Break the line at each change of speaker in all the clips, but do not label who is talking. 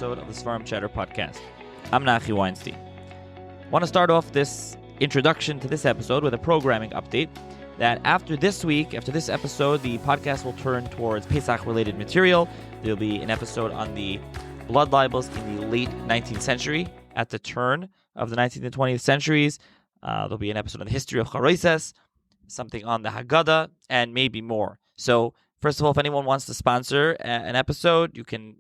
episode of the Sefer Chatter podcast. I'm Nachi Weinstein. I want to start off this introduction to this episode with a programming update that after this episode, the podcast will turn towards Pesach-related material. There'll be an episode on the blood libels in the late 19th century, at the turn of the 19th and 20th centuries. There'll be an episode on the history of Charoises, something on the Haggadah, and maybe more. So, first of all, if anyone wants to sponsor an episode, you can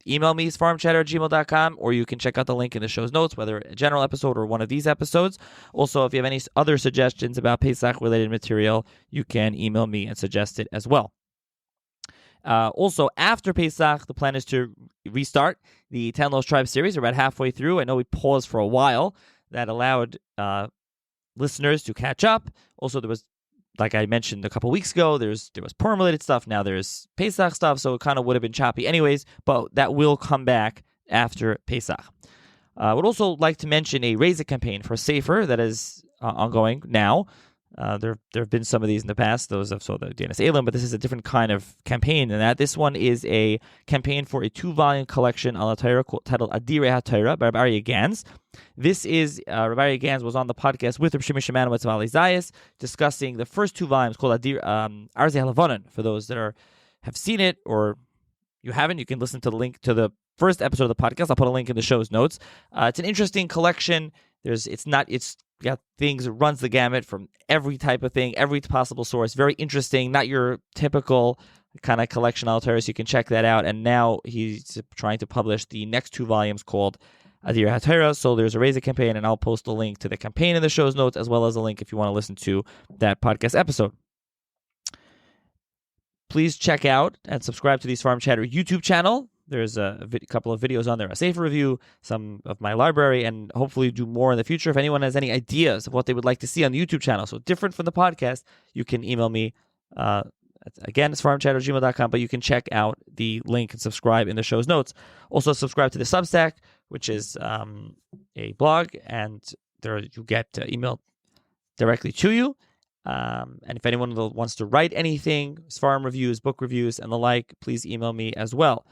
email me, sfarmchatter@gmail.com, or you can check out the link in the show's notes, whether a general episode or one of these episodes. Also, if you have any other suggestions about Pesach-related material, you can email me and suggest it as well. Also, after Pesach, the plan is to restart the 10 Lost Tribes series. We're about halfway through. I know we paused for a while. That allowed listeners to catch up. Also, there was, like I mentioned a couple weeks ago, there was Purim-related stuff. Now there's Pesach stuff, so it kind of would have been choppy anyways, but that will come back after Pesach. I would also like to mention a Raise It campaign for Sefer that is ongoing now. There have been some of these in the past, those of the Danis Elam, but this is a different kind of campaign than that. This one is a campaign for a 2-volume collection on the Torah titled Adirei HaTorah by Rav Aryeh Gans. This is, Rav Aryeh Gans was on the podcast with Rav Szimonowitz of Ali Zayas, discussing the first 2 volumes called Arzei HaLevanon. For those that have seen it, or you haven't, you can listen to the link to the first episode of the podcast. I'll put a link in the show's notes. It's an interesting collection. It's got things that runs the gamut from every type of thing, every possible source. Very interesting, not your typical kind of collection al Torah, so you can check that out. And now he's trying to publish the next 2 volumes called Adirei HaTorah. So there's a Raise It campaign, and I'll post a link to the campaign in the show's notes, as well as a link if you want to listen to that podcast episode. Please check out and subscribe to the Farm Chatter YouTube channel. There's a couple of videos on there, a Sefer review, some of my library, and hopefully do more in the future. If anyone has any ideas of what they would like to see on the YouTube channel, so different from the podcast, you can email me. Again, it's farmchatter@gmail.com, but you can check out the link and subscribe in the show's notes. Also, subscribe to the Substack, which is a blog, and there you get emailed directly to you. And if anyone wants to write anything, farm reviews, book reviews, and the like, please email me as well.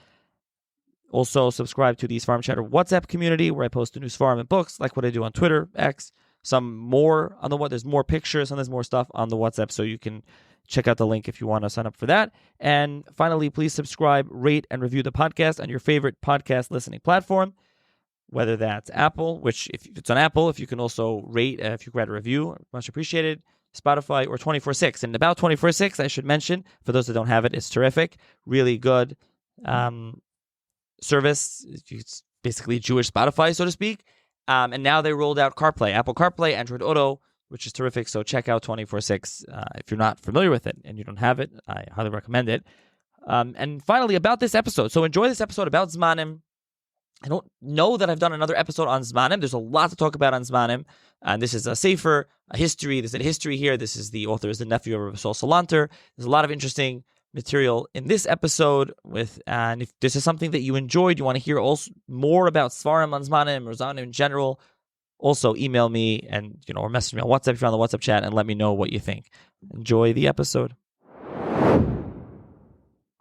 Also, subscribe to the Farm Chatter WhatsApp community, where I post the new farm and books, like what I do on Twitter, X. Some more on there's more pictures and there's more stuff on the WhatsApp, so you can check out the link if you want to sign up for that. And finally, please subscribe, rate, and review the podcast on your favorite podcast listening platform, whether that's Apple, which if it's on Apple, if you can also rate, if you can write a review, much appreciated. Spotify, or 24/6. And about 24/6, I should mention, for those that don't have it, it's terrific, really good service. It's basically Jewish Spotify, so to speak. And now they rolled out CarPlay, Apple CarPlay, Android Auto, which is terrific. So check out 24/6 if you're not familiar with it and you don't have it. I highly recommend it. And finally, about this episode. So enjoy this episode about Zmanim. I don't know that I've done another episode on Zmanim. There's a lot to talk about on Zmanim. And this is a Sefer, a history. There's a history here. This is the author is the nephew of Rav Yisrael Salanter. There's a lot of interesting material in this episode. And if this is something that you enjoyed, you want to hear also more about Svarim on Zmanim or Zmanim in general, also email me and or message me on WhatsApp if you're on the WhatsApp chat and let me know what you think. Enjoy the episode.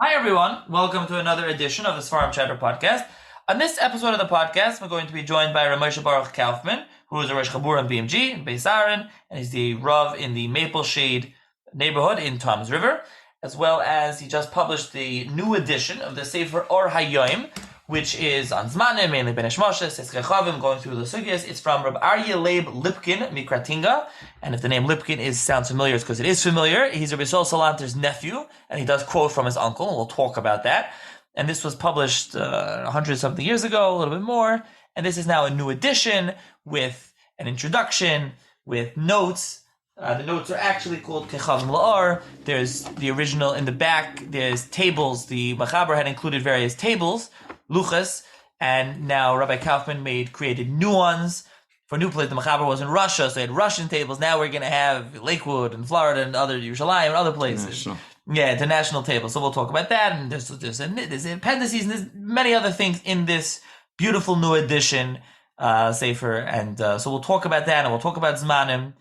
Hi everyone, welcome to another edition of the Sefer Chatter podcast. On this episode of the podcast, we're going to be joined by Rav Moshe Baruch Kaufman, who is a Rosh Chabur in BMG in Beis Aaron, and he's the Rav in the Maple Shade neighborhood in Toms River, as well as he just published the new edition of the Sefer HaYom, which is on Zmanim, mainly Benesh Moshe, Sesrei Chavim, going through the sugyas. It's from Rav Aryeh Leib Lipkin, Mikratinga, and if the name Lipkin sounds familiar, it's because it is familiar. He's Rav Yisrael Salanter's nephew, and he does quote from his uncle, and we'll talk about that. And this was published 100-something years ago, a little bit more. And this is now a new edition with an introduction, with notes. The notes are actually called Kechavim La'ar. There's the original in the back. There's tables. The Machaber had included various tables, luchas, and now Rabbi Kaufman created new ones for new places. The Machaber was in Russia, so they had Russian tables. Now we're going to have Lakewood and Florida and other Yerushalayim and other places. Yeah, international table. So we'll talk about that. And there's appendices and there's many other things in this beautiful new edition Sefer. And so we'll talk about that, and we'll talk about Zmanim.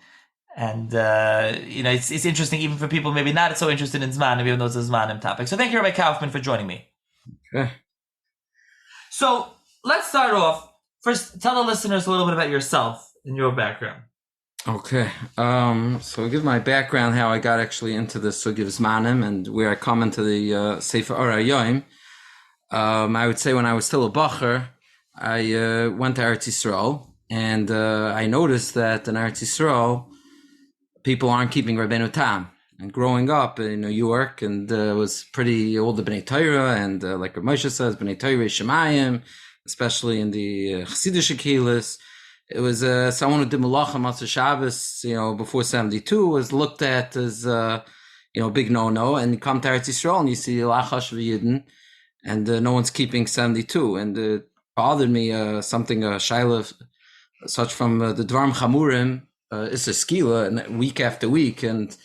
And it's interesting even for people maybe not so interested in Zmanim, even though it's a Zmanim topic. So thank you, Rabbi Kaufman, for joining me.
Okay.
So let's start off. First, tell the listeners a little bit about yourself and your background.
Okay, so I'll give my background, how I got actually into the Sugi of Zmanim and where I come into the Sefer R HaYom. I would say when I was still a bacher, I went to Eretz Yisrael, and I noticed that in Eretz Yisrael, people aren't keeping Rabbeinu Tam. And growing up in New York, and was pretty old the Bnei Torah, and like Moshe says, Bnei Torah Shemayim, especially in the Chassidish Kehilas. It was someone who did Malacha Matzah Shabbos, before 72, was looked at as big no-no. And you come to Eretz Yisrael and you see Lachash V'Yidin, and no one's keeping 72. And it bothered me something Shaila, such from the Dvarim Chamurim, Issa Skila, and week after week, and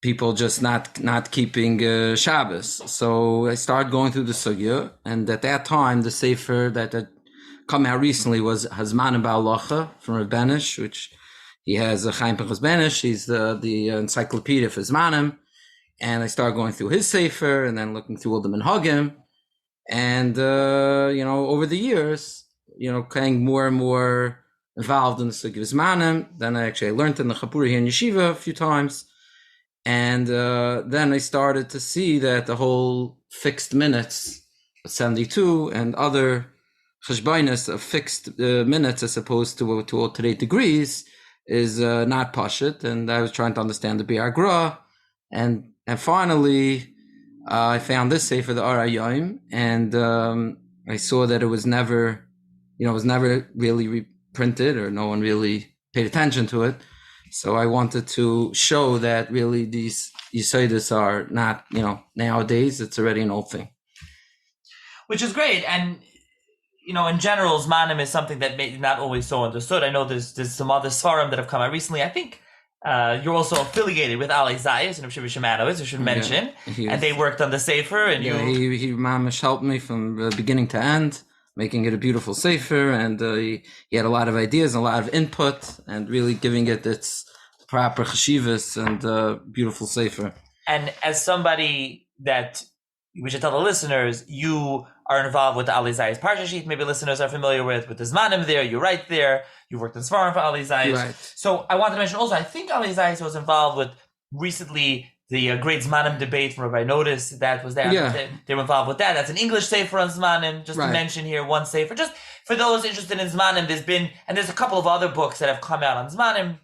people just not keeping Shabbos. So I started going through the sugya, and at that time, the Sefer that had come out recently was Zmanim Ba'alacha from Rav Benish, which he has a Chaim Pinchas Benish. He's the encyclopedia for Zmanim, and I started going through his Sefer and then looking through all the Minhagim, and over the years, getting more and more involved in the sugya of Zmanim. Then I learned in the Chapura here in Yeshiva a few times. And then I started to see that the whole fixed minutes, 72, and other cheshbainis of fixed minutes as opposed to alternate degrees is not pashut. And I was trying to understand the Biur Gra, and finally I found this Sefer, the R HaYom, and I saw that it was never really reprinted, or no one really paid attention to it. So I wanted to show that really these Yesodis are not, nowadays it's already an old thing.
Which is great. And, in general, Zmanim is something that may not always so understood. I know there's some other Svarim that have come out recently. I think you're also affiliated with Ali Zayas and Szimonowitz, I should mention. And they worked on the Sefer. And
he mamish helped me from beginning to end, making it a beautiful Sefer, and he had a lot of ideas, a lot of input, and really giving it its proper cheshivas and beautiful Sefer.
And as somebody that we should tell the listeners, you are involved with the Ali Zayas Parsha Sheet. Maybe listeners are familiar with the Zmanim there. You're right there. You worked in Sefer for Ali Zayas.
Right.
So I want to mention also, I think Ali Zayas was involved with recently the Great Zmanim debate from Rabbi Notice. That was there.
Yeah.
They were involved with that. That's an English Sefer on Zmanim. Just to mention here, one Sefer. Just for those interested in Zmanim, there's a couple of other books that have come out on Zmanim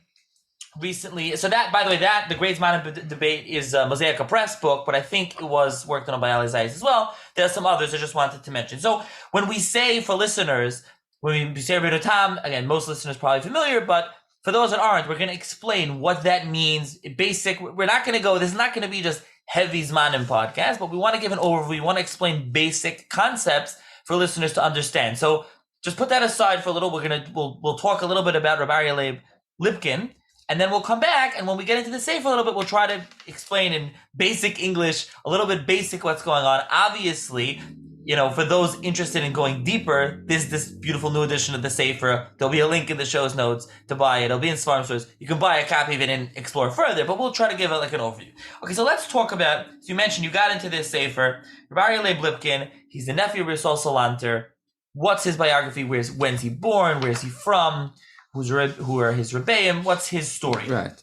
recently. So that, by the way, the Great Zmanim debate is a Mosaic Press book, but I think it was worked on by Ali Zayas as well. There are some others I just wanted to mention. So when we say, for listeners, when we say Rabbeinu Tam, again, most listeners are probably familiar, but for those that aren't, we're going to explain what that means. Basic. We're not going to go. This is not going to be just heavy Zmanim podcast, but we want to give an overview. We want to explain basic concepts for listeners to understand. So just put that aside for a little. We'll talk a little bit about Rav Aryeh Leib Lipkin, and then we'll come back. And when we get into the Sefer a little bit, we'll try to explain in basic English a little bit basic what's going on. Obviously, for those interested in going deeper, this beautiful new edition of the Sefer. There'll be a link in the show's notes to buy it. It'll be in Svarim stores. You can buy a copy of it and explore further, but we'll try to give it like an overview. Okay, so let's talk about, so you mentioned you got into this Sefer. Rav Aryeh Leib Lipkin, he's the nephew of Rav Yisrael Salanter. What's his biography? When's he born? Where's he from? Who are his Rebbeim? What's his story?
Right.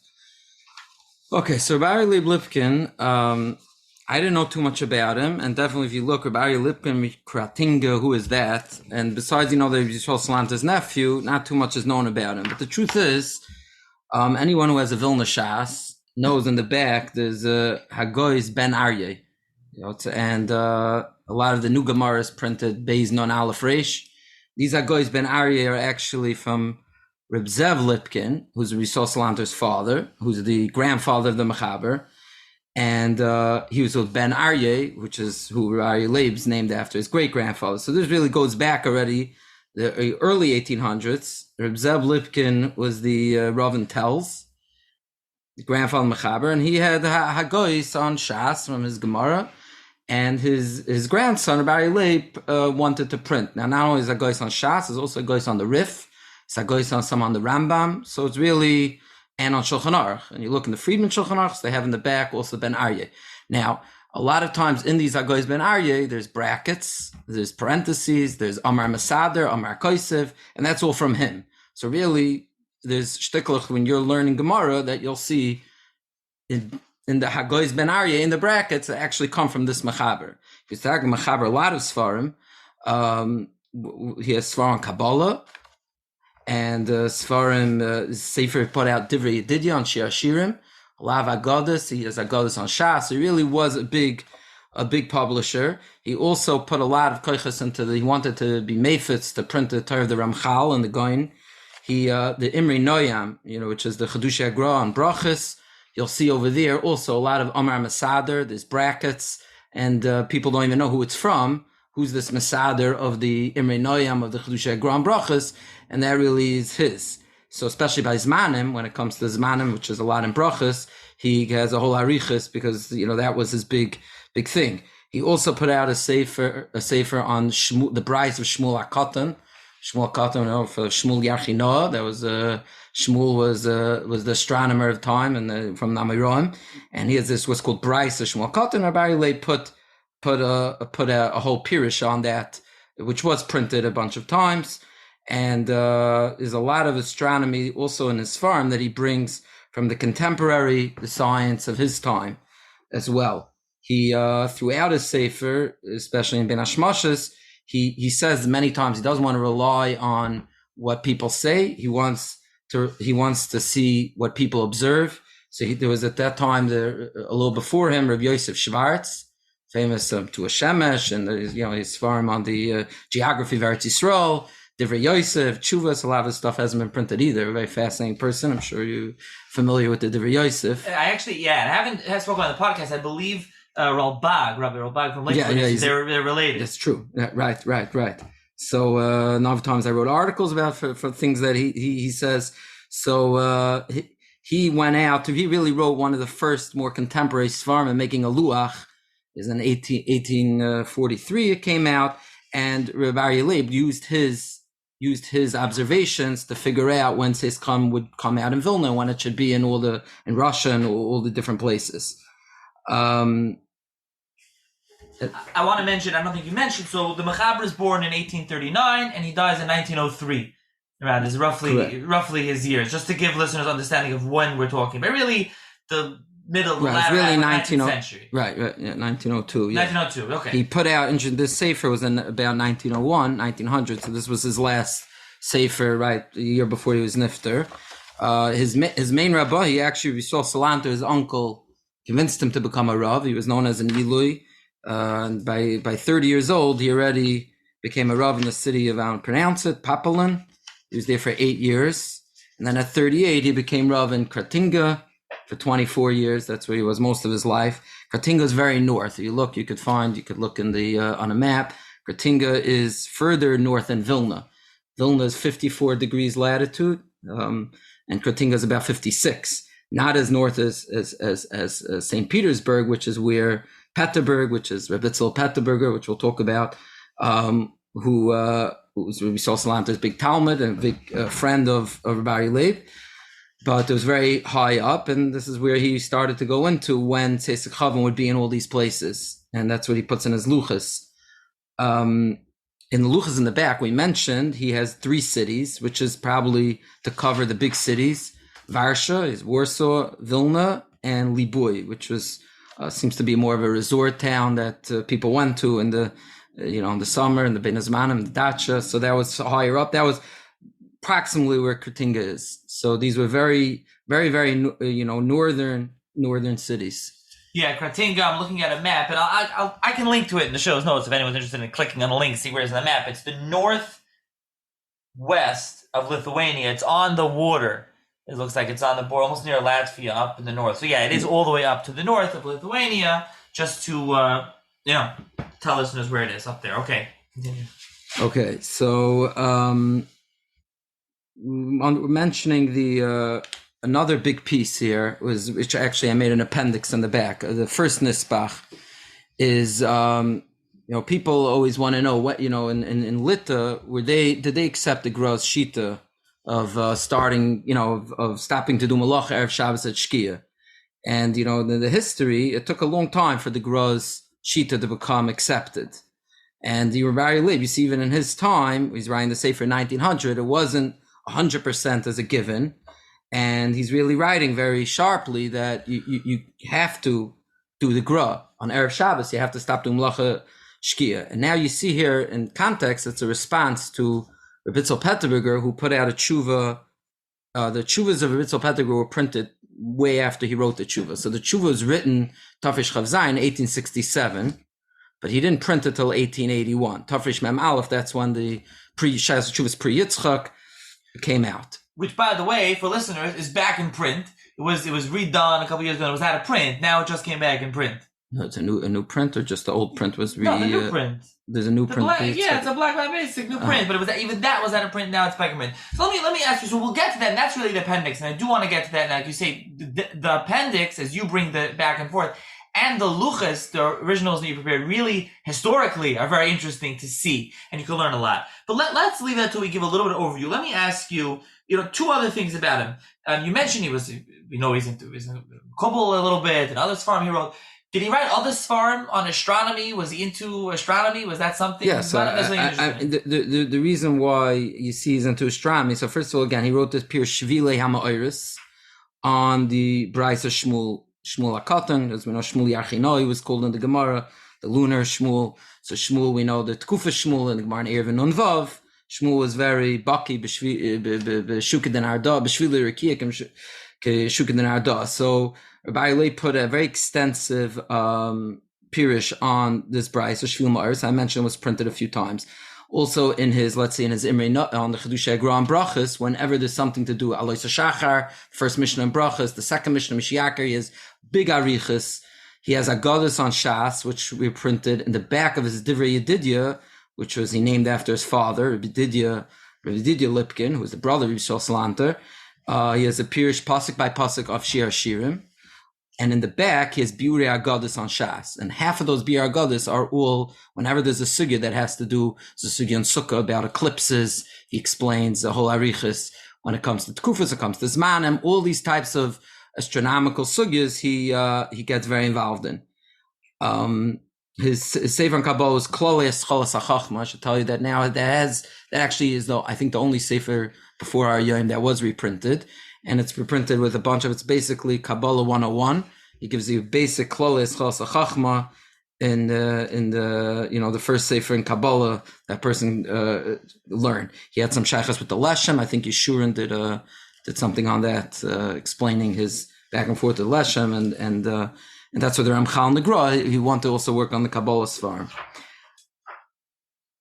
Okay, so Rav Aryeh Leib Lipkin, I didn't know too much about him, and definitely if you look, Rav Aryeh Lipkin, Kratinga, who is that? And besides, the Rav Yisrael Salanter's nephew, not too much is known about him. But the truth is, anyone who has a Vilna Shas knows in the back there's a Hagoy's Ben Aryeh, and a lot of the new Gemaras printed Beis Non Aleph Reish. These Hagoy's Ben Aryeh are actually from Reb Zev Lipkin, who's Rav Yisrael Salanter's father, who's the grandfather of the Mechaber. And he was with Ben Aryeh, which is who Rav Aryeh Leib's named after, his great-grandfather. So this really goes back already, the early 1800s. Reb Zev Lipkin was the Rav in Telz, the grandfather Mechaber, and he had Hagoyis on Shas from his Gemara, and his grandson, Rav Aryeh Leib, wanted to print. Now, not only is Hagoyis on Shas, there's also Hagoyis on the Rif, it's Hagoyis on some on the Rambam, so it's really... and on Shulchan Aruch. And you look in the Friedman Shulchan Aruch, they have in the back also Ben Aryeh. Now, A lot of times in these Hagoyes Ben Aryeh, there's brackets, there's parentheses, there's Amar Masader, Amar Koisev, and that's all from him. So really, there's shtiklach when you're learning Gemara that you'll see in the Hagoyes Ben Aryeh, in the brackets, that actually come from this Mechaber. He's talking Mechaber, a lot of Sfarim. He has Sfar on Kabbalah, and Sfarim, Sefer put out Divrei Yedidya on Shir Hashirim. A lot of Agadas, he has Agadas on Shas. He really was a big publisher. He also put a lot of koiches into he wanted to be mefitz to print the Torah of the Ramchal and the Goin. The Imri Noyam, which is the Chedush Agra on Brachas. You'll see over there also a lot of Amar Masader, there's brackets, and people don't even know who it's from. Who's this Masader of the Imri Noyam of the Chedush Agra on Brachas, and that really is his. So especially by Zmanim, when it comes to Zmanim, which is a lot in Brachas, he has a whole arichas because that was his big thing. He also put out a sefer on the Bryce of Shmuel HaKatan. Shmuel HaKatan, for Shmuel Yarchinoah. That was Shmuel was the astronomer of time and from Namiroim, and he has this what's called Bryce of Shmuel HaKatan. Rav Aryeh Leib put a whole pirush on that, which was printed a bunch of times. And there's a lot of astronomy also in his farm that he brings from the science of his time as well. He throughout his Sefer, especially in Ben Hashmashas, he says many times he doesn't want to rely on what people say. He wants to see what people observe. So there was at that time a little before him Rav Yosef Schwartz, famous to a Shemesh, and his farm on the geography of Eretz Yisrael. Divrei Yosef, Chuvas, a lot of his stuff hasn't been printed either. A very fascinating person. I'm sure you're familiar with the Divrei Yosef.
I actually, I haven't spoken on the podcast. I believe Rabbi Ralbag from Lakewood, they're related.
That's true. Right. So a number of times I wrote articles about for things that he says. So he went out. He really wrote one of the first more contemporary Sfarim and making a Luach. Is in 1843 it came out, and Rav Aryeh Leib used his observations to figure out when Seiskam would come out in Vilna, when it should be in Russia and all the different places.
I want to mention, I don't think you mentioned, so the Mechaber is born in 1839 and he dies in 1903. Around is roughly his years, just to give listeners understanding of when we're talking. But really, the latter
really
19th century.
Right, 1902. Yeah.
1902, okay.
He put out, this Sefer was in about 1901, 1900, so this was his last Sefer, right, the year before he was Nifter. His main Rabbah, Rav Yisrael Salanter, his uncle, convinced him to become a Rav. He was known as an Ilui. And by 30 years old, he already became a Rav in the city of, I don't pronounce it, Papelin. He was there for 8 years. And then at 38, he became Rav in Kratinga for 24 years. That's where he was most of his life. Kratinga is very north. You could look in the on a map. Kratinga is further north than Vilna. Vilna is 54 degrees latitude, and Kratinga is about 56. Not as north as St. Petersburg, which is where Peterburg, which is Rav Yisrael Peterburger, which we'll talk about, who was Rav Yisrael Salanter's big Talmud and a big friend of Rav Aryeh Leib. But it was very high up, and this is where he started to go into when Tzesek Chavon would be in all these places. And that's what he puts in his Luchas. In the Luchas in the back, we mentioned he has 3 cities, which is probably to cover the big cities. Varsha is Warsaw, Vilna, and Libui, which was seems to be more of a resort town that people went to in the in the summer, in the Ben Zmanim, the Dacha. So that was higher up. That was approximately where Kratinga is. So these were very, very, very northern cities.
Yeah, Kratinga. I'm looking at a map, and I can link to it in the show's notes if anyone's interested in clicking on the link, see where it's in the map. It's the northwest of Lithuania. It's on the water. It looks like it's on the border, almost near Latvia, up in the north. So yeah, it is all the way up to the north of Lithuania. Just to tell listeners where it is up there. Okay, continue.
Okay, so mentioning the another big piece here which actually I made an appendix in the back. The first nisbach is people always want to know what in Lita did they accept the gross shita of starting of stopping to do malacha erev Shabbos at Shkia, And, in the history, it took a long time for the Gra's Shita to become accepted. And the Rav Aryeh Leib, you see, even in his time, he's writing the Sefer 1900, it wasn't 100% as a given. And he's really writing very sharply that you have to do the Gra. On Erev Shabbos, you have to stop doing Melacha Shkia. And now you see here in context, it's a response to Rav Yisrael Petterberger, who put out a tshuva. The tshuvas of Rav Yisrael Petterberger were printed way after he wrote the tshuva. So the tshuva was written Tafresh Chav Zayin, 1867, but he didn't print it till 1881. Tafresh Mem Aleph, that's when the Shas Tshuvas Pri Yitzchak came out.
Which, by the way, for listeners, is back in print. It was redone a couple years ago. It was out of print. Now it just came back in print.
No, it's a new print, or just the old print was
No, the new print.
There's a new print.
It's a black basic new print, but even that was out of print. Now it's back in print. So let me ask you. So we'll get to that. And that's really the appendix, and I do want to get to that. And like you say, the appendix, as you bring the back and forth, and the luchas, the originals that you prepared, really historically are very interesting to see, and you can learn a lot. But let's leave that till we give a little bit of overview. Let me ask you, two other things about him. You mentioned he's into Kabbalah a little bit, and other Sefarim he wrote. Did he write other Sefarim on astronomy? Was he into astronomy? Was that something?
Yes. The reason why you see he's into astronomy. So first of all, again, he wrote this Pir Shvilei HaMa'oros on the Braisa Shmuel HaKatan. As we know, Shmuel Yarchinoi was called in the Gemara, the lunar Shmuel. So Shmuel, we know the Tkufa Shmuel in the Gemara in Erevin Nun Vav. Shmuel was very baki b'shukid arda b'shvili rekiyakim shukid arda. So Rav Aryeh Leib put a very extensive pirish on this Braisa Shvil Ma'aris. I mentioned it was printed a few times. Also in his Imrei on the Chedushay Gra Brachas, whenever there's something to do, Alois Shachar, first Mishnah in Brachas, the second Mishnah Mishiakar, he has big arichas. He has Agadas on Shas, which we printed in the back of his Divrei Yedidya, which he named after his father, Rav Yedidya Lipkin, who was the brother of Rav Yisrael Salanter. He has a pirish pasuk by pasuk of Shir Shirim. And in the back, he has Biurei Agadas on Shas. And half of those Biurei Agadas are all, whenever there's a sugya that has to do, there's a sugya on Sukkah about eclipses, he explains the whole arichas. When it comes to Tkufas, it comes to Zmanim, all these types of astronomical sugyas, he gets very involved in. His Sefer on Kabbalah is Klolei Scholas HaChachma. I should tell you that now that actually is I think the only Sefer before our HaYom that was reprinted. And it's reprinted with a bunch of, it's basically Kabbalah 101. He gives you basic Klolei Scholas HaChachma in the first Sefer in Kabbalah that person learned. He had some shaychas with the Leshem. I think Yeshurun did something on that, explaining his back and forth to Leshem, and that's what the Ramchal and the Gra, he wanted to also work on the Kabbalah Svar.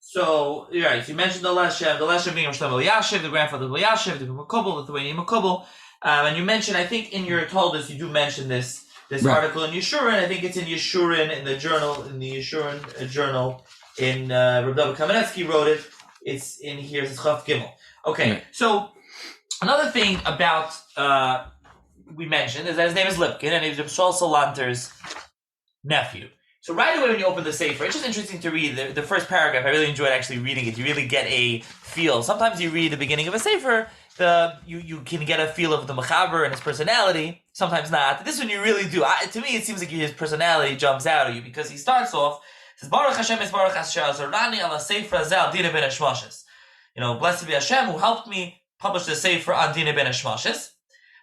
So, you're right, you mentioned the Leshem being Shlomo Yashiv, the grandfather of Yashiv, the Makubal, the Lithuanian Makubal, and you mentioned, I think in your Toldus, you do mention this right. Article in Yeshurun. I think it's in Yeshurun, in the Yeshurun journal, in Rav David Kamenetsky wrote it. It's in here, it's Chaf Gimel. Okay, right. So, another thing about, we mentioned is that his name is Lipkin, and he's Rav Yisrael Salanter's nephew. So right away when you open the Sefer, it's just interesting to read the first paragraph. I really enjoyed actually reading it. You really get a feel. Sometimes you read the beginning of a Sefer, you can get a feel of the Mechaber and his personality. Sometimes not. This one you really do. To me, it seems like his personality jumps out at you because he starts off, says, Baruch Hashem es Baruch Asher Azorani ala Sefer Zal Dina ben Hashmoshes. Blessed be Hashem who helped me publish the Sefer on Dina ben Hashmoshes.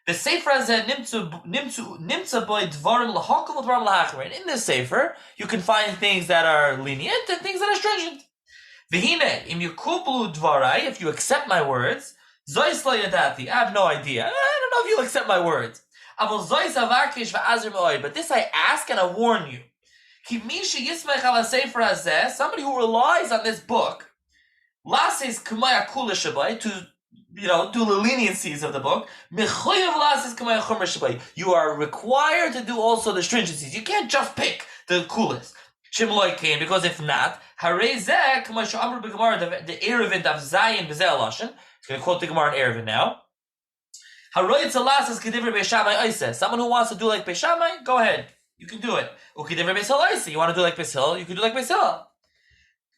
The Sefer Hazeh nimtza boy dvarim lahakol v'dvarim lahacher. And in this Sefer, you can find things that are lenient and things that are stringent. V'hine im yukublu dvarai, if you accept my words, zois lo yadati, I have no idea. I don't know if you'll accept my words. Aval zois avakish v'azir me'oi, but this I ask and I warn you. Ki mi sheyismech ala Sefer Hazeh, somebody who relies on this book, lases k'maya kula shabai, to do the leniencies of the book. You are required to do also the stringencies. You can't just pick the coolest. Because if not, the Erevin Daf Zayin B'Zeh Lashon. It's going to quote the Gemara in Erevin now. Someone who wants to do like Beis Shammai, go ahead. You can do it. You want to do like Beis Hillel, you can do like Beis Hillel.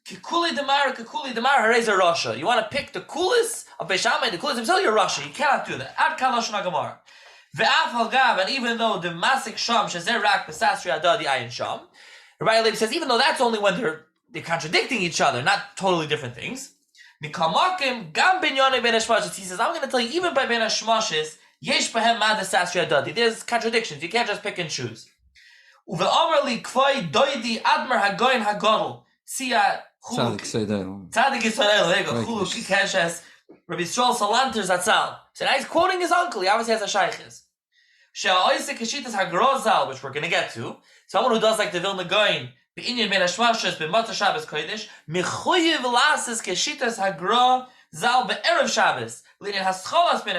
Kikuli Demar, Hareza Rasha. You want to pick the coolest of Beis Shammai, the coolest himself, you're Rasha. You cannot do that. Ad Kalash Nagamar. And even though the Masik Sham Shazer Rak Pesasri Adadi Ayin Sham, Rav Aryeh Leib says even though that's only when they're contradicting each other, not totally different things. He says, I'm going to tell you, even by Ben Hashmashis, Yesh Bahem Mad Pesasri Adadi. There's contradictions. You can't just pick and choose. Uve Amrli Kvoi Doidi Admar Hagoyin Hagodol. Sia Tzadik Yisrael. There you go. Chulu Kikeshes. Rav Yisrael Salanter Zatzal. So now he's quoting his uncle. He obviously has a shaykhis. She'a'oisek Keshitas Hagrozal, which we're going to get to. Someone who does like the Vilna Goyin, Be'inyan Ben Hashmashas, Be'mata Shabbos Kodesh, Mechuyev Lasis Keshitas Hagrozal Be'erev Shabbos, L'inyan Hascholas Ben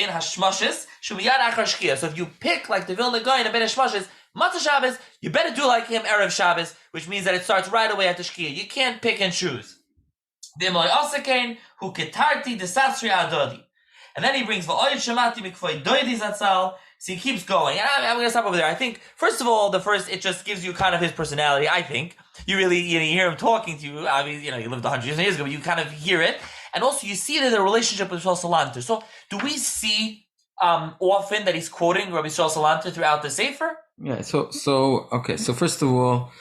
Hashmashas, Shumiyad Achar Shkia. So if you pick like the Vilna Goyin and Ben Hashmashas, Mata Shabbos, you better do like him Erev Shabbos, which means that it starts right away at the Shkia. You can't pick and choose. V'imloi Osakain, Hu Ketarti Desasri Adodi. And then he brings V'oid Shemati Mikvoi Doidi Zatzal. So he keeps going. And I'm going to stop over there. I think, first of all, it just gives you kind of his personality, I think. You really, you hear him talking to you. I mean, he lived 100 years ago, but you kind of hear it. And also, you see it in the relationship with Rav Yisrael Salanter. So, do we see often that he's quoting Rav Yisrael Salanter throughout the Sefer?
Yeah, so first of all,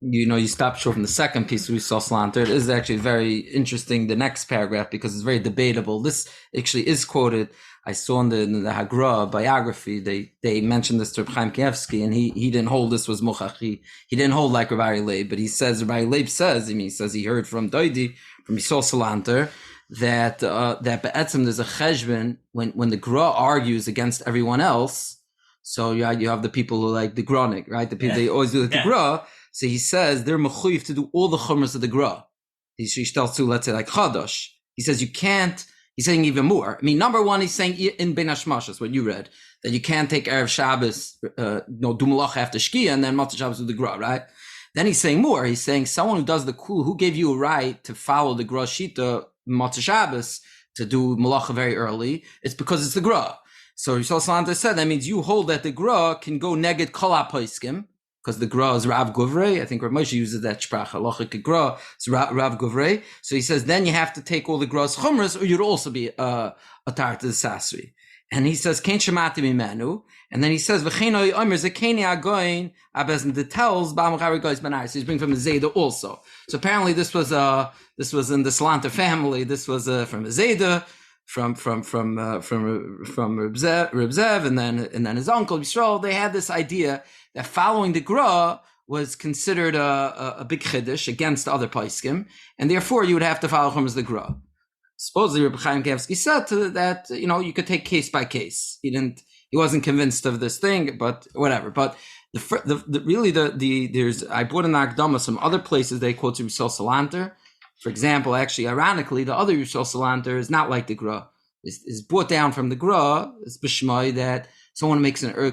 you stop short from the second piece we saw Salanter. It is actually very interesting, the next paragraph, because it's very debatable. This actually is quoted. I saw in the Hagra biography, they mentioned this to Reb Chaim Kanievsky, and he didn't hold this was Mochach. He didn't hold like Rav Aryeh Leib, but he says, Rav Aryeh Leib says, he says he heard from Doidi, from Yisrael Salanter, that be'etzem there's a cheshbon when the Gra argues against everyone else. So you have the people who like the Gronik, right? The people they always do like the Gra. So he says they're mechuyev to do all the chumras of the Gra. He tells to, let's say, like Chadash. He says you can't. He's saying even more. I mean, number one, he's saying in Ben Hashmashas, what you read, that you can't take Erev Shabbos, do Malach after Shkia, and then Matzah Shabbos do the Gra, right? Then he's saying more. He's saying someone who does the Kul, who gave you a right to follow the Gra Shita, Matzah Shabbos, to do Malacha very early, it's because it's the Gra. So Yisrael Salanter said that means you hold that the Gra can go neged Kol HaPoiskim, because the Gra is Rav Guvrei. I think Rav Moshe uses that Sprach. Halachic Gra is Rav Guvrei. So he says, then you have to take all the Gra's Chumras, or you'd also be a tar to the Sasri. And he says, Kein Shemati Mimenu. And then he says, V'cheno Yomer Zekeni Agoin Abezn the tells Ba'am Chari Gois Benar. So he's bringing from the Zayda also. So apparently this was in the Salanter family. This was from a Zayda, from Reb Zev, and then his uncle Yisrael. They had this idea that following the Gra was considered a big chiddush against other paiskim, and therefore you would have to follow Chumras the Gra. Supposedly, Reb Chaim Kanievsky said that you could take case by case. He wasn't convinced of this thing, but whatever. But there's I brought in the Akdama some other places they quote Rav Yisrael Salanter. For example, actually, ironically, the other Yisrael Salanter is not like the Gra. Is brought down from the Gra. It's b'shmai that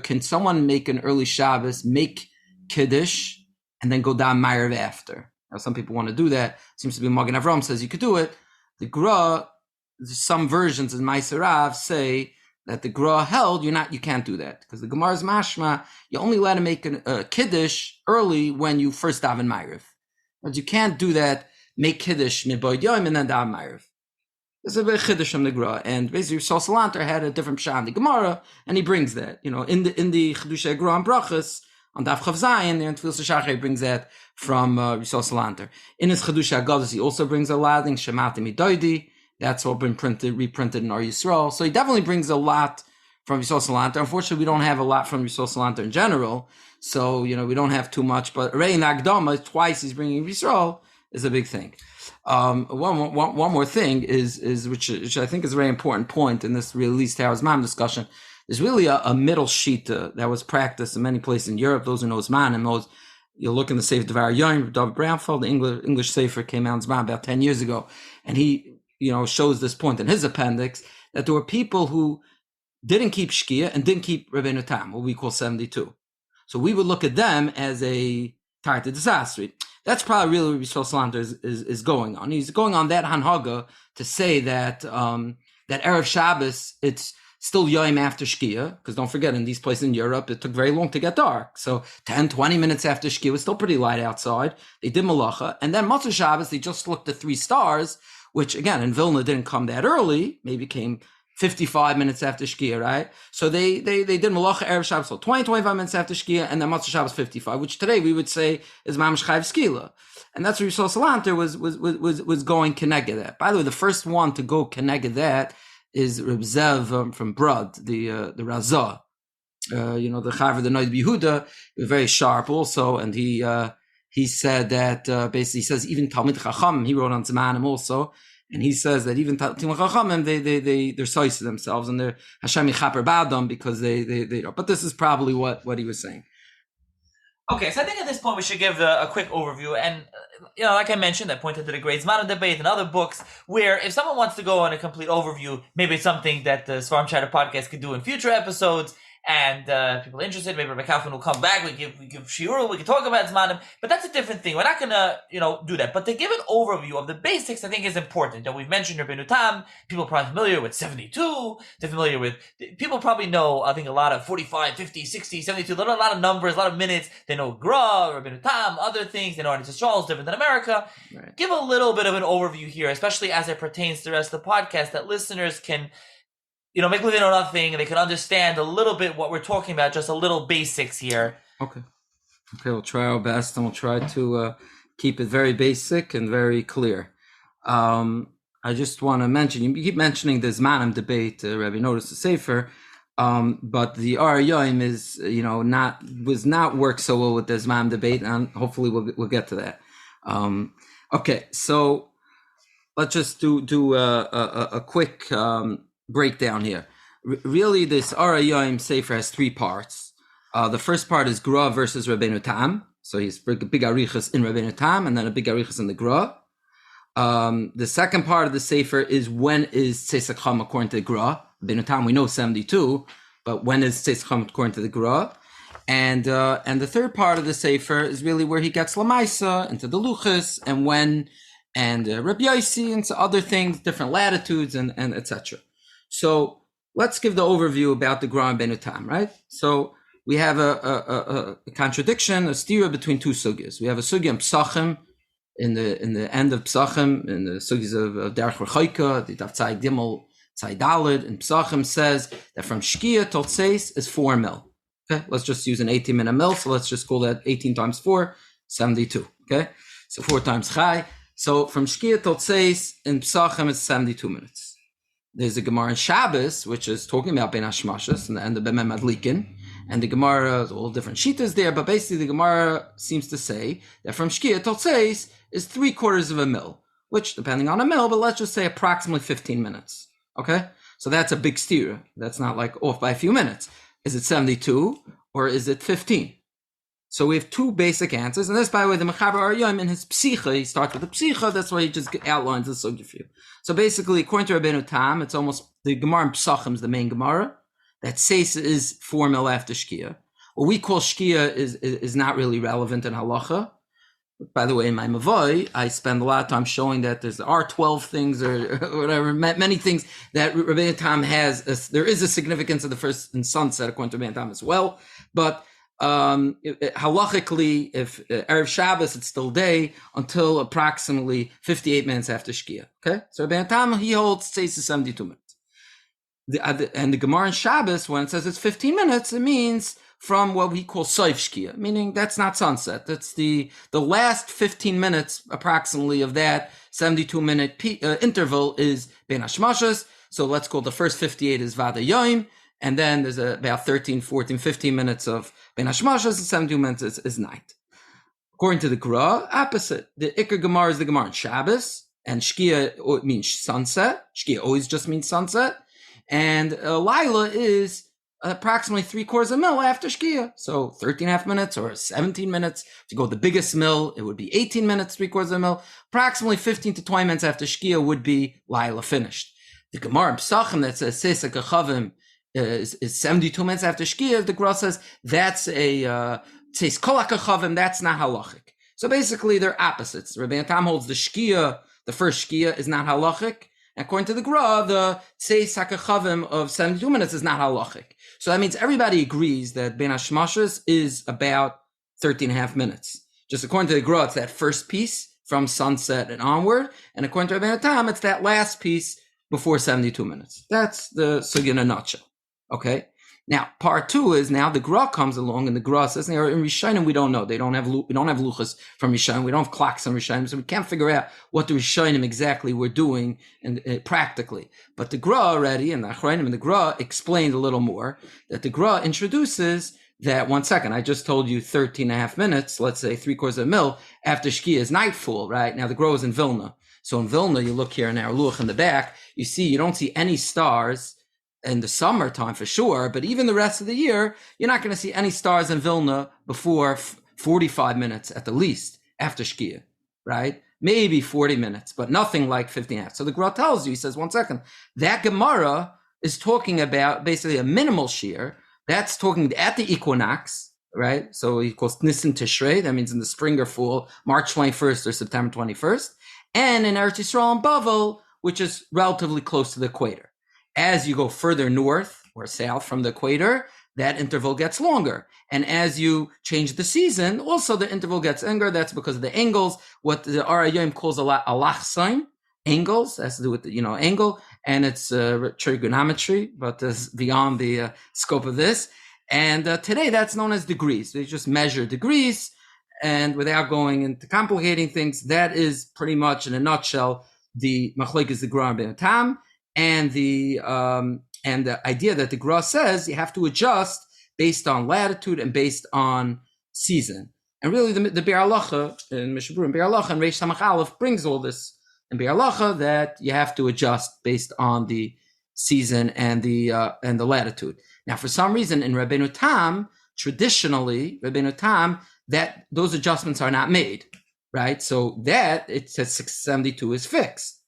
can someone make an early Shabbos, make Kiddush, and then go down Ma'ariv after? Now, some people want to do that. Seems to be Magen Avram says you could do it. The Gra, some versions in Maisarav say that the Gra held you can't do that because the Gemara's mashma you only let him make a Kiddush early when you first daven Ma'ariv, but you can't do that. Make Kiddush miboid yom and then daven Ma'ariv. There's a bit of Chiddush from the Gra, and basically Yisrael Salanter had a different pshat in the Gemara, and he brings that. In the Chiddush Gra and Brachas on Daf Chav Zayin, and Tfilas Shachar he brings that from Yisrael Salanter. In his Chiddush Agadas he also brings a lot in Shemati Midoidi. That's all been reprinted in R Yisrael. So he definitely brings a lot from Yisrael Salanter. Unfortunately, we don't have a lot from Yisrael Salanter in general, so we don't have too much. But Rei Nagdama twice he's bringing Yisrael is a big thing. One more thing is which I think is a very important point in this really Tower Zmanim discussion. There's really a middle shita that was practiced in many places in Europe. Those who know Zmanim knows. You'll look in the Sefer Devar Yoim, David Brownfeld, the English Sefer came out in Zmanim about 10 years ago, and he shows this point in his appendix that there were people who didn't keep Shkia and didn't keep Rabbeinu Tam, what we call 72. So we would look at them as a Tarta disaster. That's probably really what Yisrael Salanter is going on. He's going on that Hanhaga to say that that Erev Shabbos, it's still Yom after Shkia, because don't forget, in these places in Europe, it took very long to get dark. So 10, 20 minutes after Shkia, it was still pretty light outside. They did Malacha. And then Matzah Shabbos, they just looked at 3 stars, which again, in Vilna didn't come that early, maybe came 55 minutes after Shkia, right? So they did Malacha Erev Shabbos, so 25 minutes after Shkia, and then Matzah Shabbos 55, which today we would say is Mamash Chayv Skila. And that's where Yisrael Salanter was going Keneged that. By the way, the first one to go Keneged that is Reb Zev from Brod, the Razah. The Chaver, the Noid Yehuda, very sharp also, and he said that basically he says even Talmid Chacham, he wrote on Zmanim also. And he says that even Talmid Chachamim, they're sois to themselves, and they're Hashem Yichaper Badam because they. But this is probably what he was saying.
Okay, so I think at this point we should give a quick overview, and like I mentioned, I pointed to the Great Zmanim debate and other books where if someone wants to go on a complete overview, maybe it's something that the Svarim Chatter podcast could do in future episodes. And people are interested, maybe Rabbi Kaufman will come back. We give shiur, we can talk about Zmanim, but that's a different thing. We're not gonna, do that. But to give an overview of the basics, I think is important. We've mentioned Rabbeinu Tam. People are probably familiar with 72. They're familiar with. People probably know. I think a lot of 45, 50, 60, 72. A lot of numbers, a lot of minutes. They know Gra, Rabbeinu Tam, other things. They know Eretz Yisrael is different than America. Right. Give a little bit of an overview here, especially as it pertains to the rest of the podcast, that listeners can. Make believe they know nothing, and they can understand a little bit what we're talking about, just a little basics here.
Okay, we'll try our best, and we'll try to keep it very basic and very clear. I just want to mention, you keep mentioning the Zmanim debate, Rabbi noticed the Sefer, but the HaYom is, was not worked so well with the Zmanim debate, and hopefully we'll get to that. Okay, so let's just do a quick breakdown here. Really, this R Sefer has three parts. The first part is Gra versus Rabbeinu Tam. So he's big arichas in Rabbeinu Tam, and then a big arichas in the Gra. The second part of the Sefer is when is Tzeitzak Cham according to the Gra. Rabbeinu Tam, we know 72, but when is Tzeitzak Cham according to the Gra? And the third part of the Sefer is really where he gets Lamaisa into the Luchas, and when, and Rabbi Yossi, and so other things, different latitudes, and etc. So let's give the overview about the Gra and Rabbeinu Tam, right? So we have a contradiction, a stira between two sugyas. We have a sugya in Psachim, in the end of Psachim, in the sugyas of Derech Rechaika, the Daf Tzai Gimel, Tzai Daled, in Psachim says that from Shkia till Tzeis is 4 mil. Okay, let's just use an 18-minute mil, so let's just call that 18 times 4, 72. Okay, so 4 times Chai. So from Shkia till Tzeis in Psachim is 72 minutes. There's a Gemara in Shabbos, which is talking about Ben Hashmashas and the end of Ben Madlikin. And the Gemara, all different shitas there, but basically the Gemara seems to say that from Shkia till Tzeis is 3/4 of a mil, which depending on a mil, but let's just say approximately 15 minutes. Okay? So that's a big steer. That's not like off by a few minutes. Is it 72 or is it 15? So we have two basic answers, and this, by the way, the Mechaber HaYom in his Psicha, he starts with the Psicha, that's why he just outlines the sugya for you. So basically, according to Rabbeinu Tam, it's almost, the Gemara in Psachim is the main Gemara, that Seis is 4 mil after Shkia. What we call Shkia is not really relevant in Halacha. By the way, in my Mavoi, I spend a lot of time showing that there are 12 things or whatever, many things that Rabbeinu Tam has, there is a significance of the first in sunset, according to Rabbeinu Tam as well, but halachically, if Erev Shabbos, it's still day until approximately 58 minutes after Shkia. Okay, so Rabbeinu Tam, he holds Tzeis is 72 minutes. And the Gemara in Shabbos, when it says it's 15 minutes, it means from what we call Soif Shkia, meaning that's not sunset. That's the last 15 minutes approximately of that 72-minute interval is Ben Hashmashas. So let's call the first 58 is Vada Yom. And then there's about 13, 14, 15 minutes of Ben Hashmashas, and 72 minutes is night. According to the Gra, opposite. The Iker Gemara is the Gemara in Shabbos, and Shkia means sunset. Shkia always just means sunset. And Laila is approximately 3/4 of a mil after Shkia. So 13.5 minutes or 17 minutes. If you go the biggest mil, it would be 18 minutes, 3/4 of a mil. Approximately 15 to 20 minutes after Shkia would be Laila finished. The Gemara in Psachim that says Seis HaKachavim is 72 minutes after Shkia, the Gra says that's says Kol HaKachavim, that's not halachic. So basically they're opposites. Rabbeinu Tam holds the Shkia, the first Shkia is not halachic. And according to the Gra, the Seis HaKachavim of 72 minutes is not halachic. So that means everybody agrees that Ben Hashmashas is about 13.5 minutes. Just according to the Gra, it's that first piece from sunset and onward. And according to Rabbeinu Tam, it's that last piece before 72 minutes. That's the sugya in a nutshell. Okay. Now, part two is now the Gra comes along, and the Gra says, in Rishonim we don't know. We don't have luchas from Rishonim. We don't have clocks on Rishonim, so we can't figure out what the Rishonim exactly were doing and practically. But the Gra already, and the Achronim and the Gra explained a little more, that the Gra introduces that, 1 second, I just told you 13 and a half minutes, let's say 3/4 of a mil, after Shkia is nightfall, right? Now the Gra is in Vilna. So in Vilna, you look here in our luch in the back, you don't see any stars in the summertime for sure, but even the rest of the year, you're not going to see any stars in Vilna before 45 minutes at the least after Shkia, right? Maybe 40 minutes, but nothing like 50 and a half. So the Gra tells you, he says, 1 second, that Gemara is talking about basically a minimal shear. That's talking at the equinox, right? So he calls Nisan Tishrei, that means in the spring or fall, March 21st or September 21st, and in Eretz Yisrael and Bavel, which is relatively close to the equator. As you go further north or south from the equator, that interval gets longer. And as you change the season, also the interval gets longer. That's because of the angles, what the R calls a lachsain, angles, has to do with the, angle, and it's trigonometry, but it's beyond the scope of this. And today that's known as degrees. They just measure degrees, and without going into complicating things, that is pretty much in a nutshell the machlokes the Gra ben Tam. And the idea that the Gra says you have to adjust based on latitude and based on season. And really the Be'er Halacha in Mishabur and Be'er Halacha and Reish Samach Aleph brings all this in Be'er Halacha that you have to adjust based on the season and the latitude. Now, for some reason in Rabbeinu Tam, traditionally Rabbeinu Tam, that those adjustments are not made, right? So that it says 672 is fixed.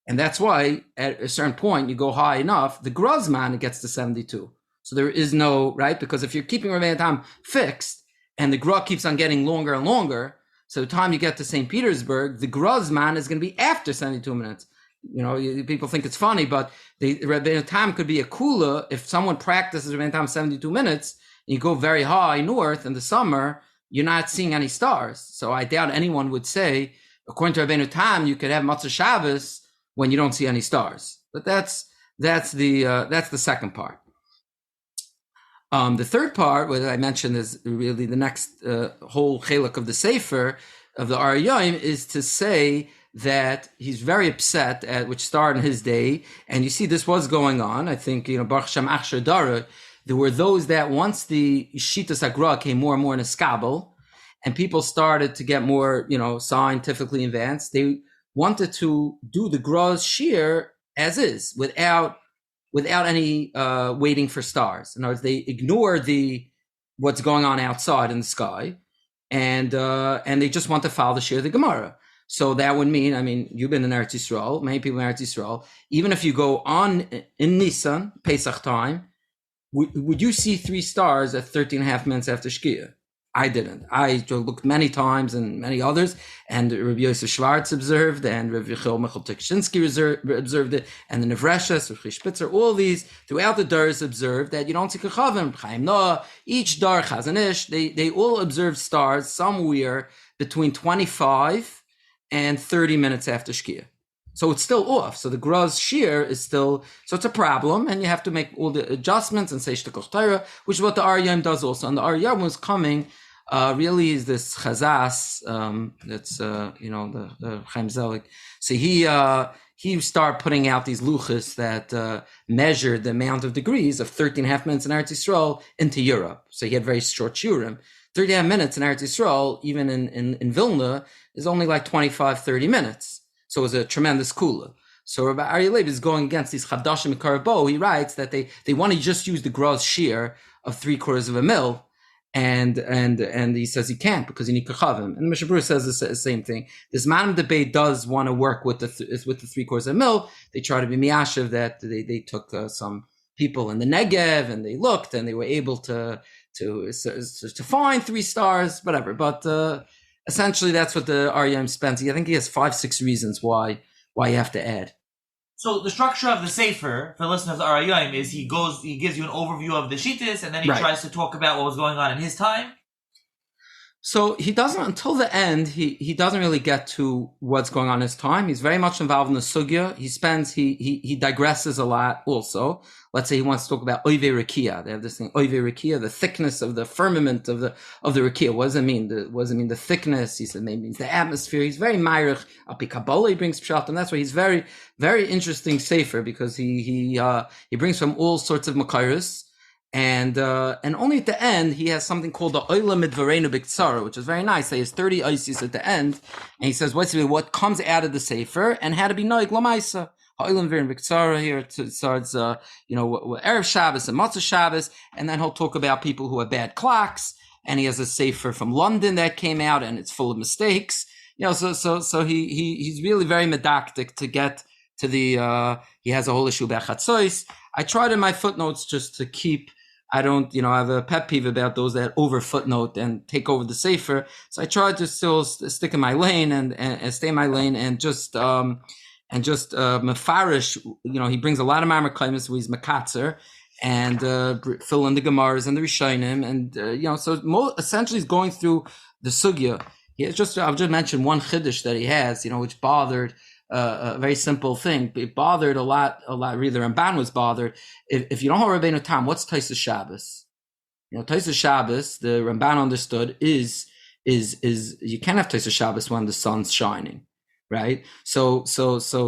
And that's why at a certain point you go high enough, the Grozman gets to 72. So there is no, right? Because if you're keeping Rabbeinu Tam fixed and the Gra keeps on getting longer and longer, so the time you get to St. Petersburg, the Grozman is going to be after 72 minutes. People think it's funny, but the Rabbeinu Tam could be a kula if someone practices Rabbeinu Tam 72 minutes and you go very high north in the summer, you're not seeing any stars. So I doubt anyone would say, according to Rabbeinu Tam, you could have Matzah Shabbos when you don't see any stars. But that's the second part. The third part, what I mentioned, is really the next whole chelak of the Sefer of the R is to say that he's very upset at which started in his day, and you see this was going on. I think Baruch Shem Achshar Dara. There were those that once the Shitas Agra came more and more in a skabel, and people started to get more scientifically advanced, they wanted to do the Gra's shear as is, without any waiting for stars. In other words, they ignore what's going on outside in the sky, and they just want to follow the shear of the Gemara. So that would mean, you've been in Eretz Yisrael, many people in Eretz Yisrael, even if you go on in Nisan, Pesach time, would you see 3 stars at 13 and a half minutes after Shkia? I didn't. I looked many times and many others, and Rav Yosef Schwartz observed, and Rav Yechiel Michal Tukshinsky observed it, and the Nevreshes, Rav Spitzer, all these throughout the Dars observed that you don't see Kachavim, Chaim Noah, each Dar, Chazon Ish, they all observed stars somewhere between 25 and 30 minutes after Shkia. So it's still off. So the Gra's shear is still, so it's a problem, and you have to make all the adjustments and say Sh'tekach Torah, which is what the R does also. And the R was coming, really is this Chazas, that's, the Chaim Zelik. So he started putting out these luchas that measured the amount of degrees of 13 and a half minutes in Eretz Yisrael into Europe. So he had very short shiurim. 30 and a half minutes in Eretz Yisrael, even in Vilna, is only like 25, 30 minutes. So it was a tremendous kula. So Rav Aryeh Leib is going against these Chadashim Karbo. He writes that they want to just use the Gra's shear of 3/4 of a mil, and he says he can't because you need Kachavim. And Mishabur says the same thing. The Zmanim debate does want to work with the 3/4 of a mil. They try to be miyashiv that they took some people in the Negev and they looked and they were able to find 3 stars, whatever. But essentially, that's what the R spends. I think he has 5-6 reasons why you have to add.
So the structure of the Sefer, for listeners of the R is he gives you an overview of the Shittis, and then he tries to talk about what was going on in his time?
So he doesn't, until the end, he doesn't really get to what's going on in his time. He's very much involved in the sugya. He digresses a lot also. Let's say he wants to talk about oive rakia. They have this thing, oive rakia, the thickness of the firmament of the rakia. What does it mean? What does it mean? The thickness? He said maybe it means the atmosphere. He's very myrich. Alpi Kabbalah, he brings pshat, and that's why he's very, very interesting sefer, because he brings from all sorts of makairis. And only at the end, he has something called the Oila Midvarenu Biktsara, which is very nice. He has 30 isis at the end, and he says what comes out of the Sefer and how to be Noig Lamaisa. Oila Midvarenu Biktsara here starts, Erev Shabbos and Matzah Shabbos, and then he'll talk about people who have bad clocks, and he has a Sefer from London that came out, and it's full of mistakes. So he's really very medactic to get to the, he has a whole issue about Chatzois. I tried in my footnotes just to keep, I don't, I have a pet peeve about those that over footnote and take over the Sefer. So I tried to still stick in my lane and stay in my lane and just mefarish, he brings a lot of Ma'amar Klaimis where he's Makatzer and fill in the Gemaras and the Rishonim. And, so essentially he's going through the Sugya. I'll just mention one Chiddush that he has, which bothered, a very simple thing. It bothered a lot. Really, Ramban was bothered. If you don't have Rabbeinu Tam, what's Taisa Shabbos? Taisa Shabbos, the Ramban understood is you can't have Taisa Shabbos when the sun's shining, right? So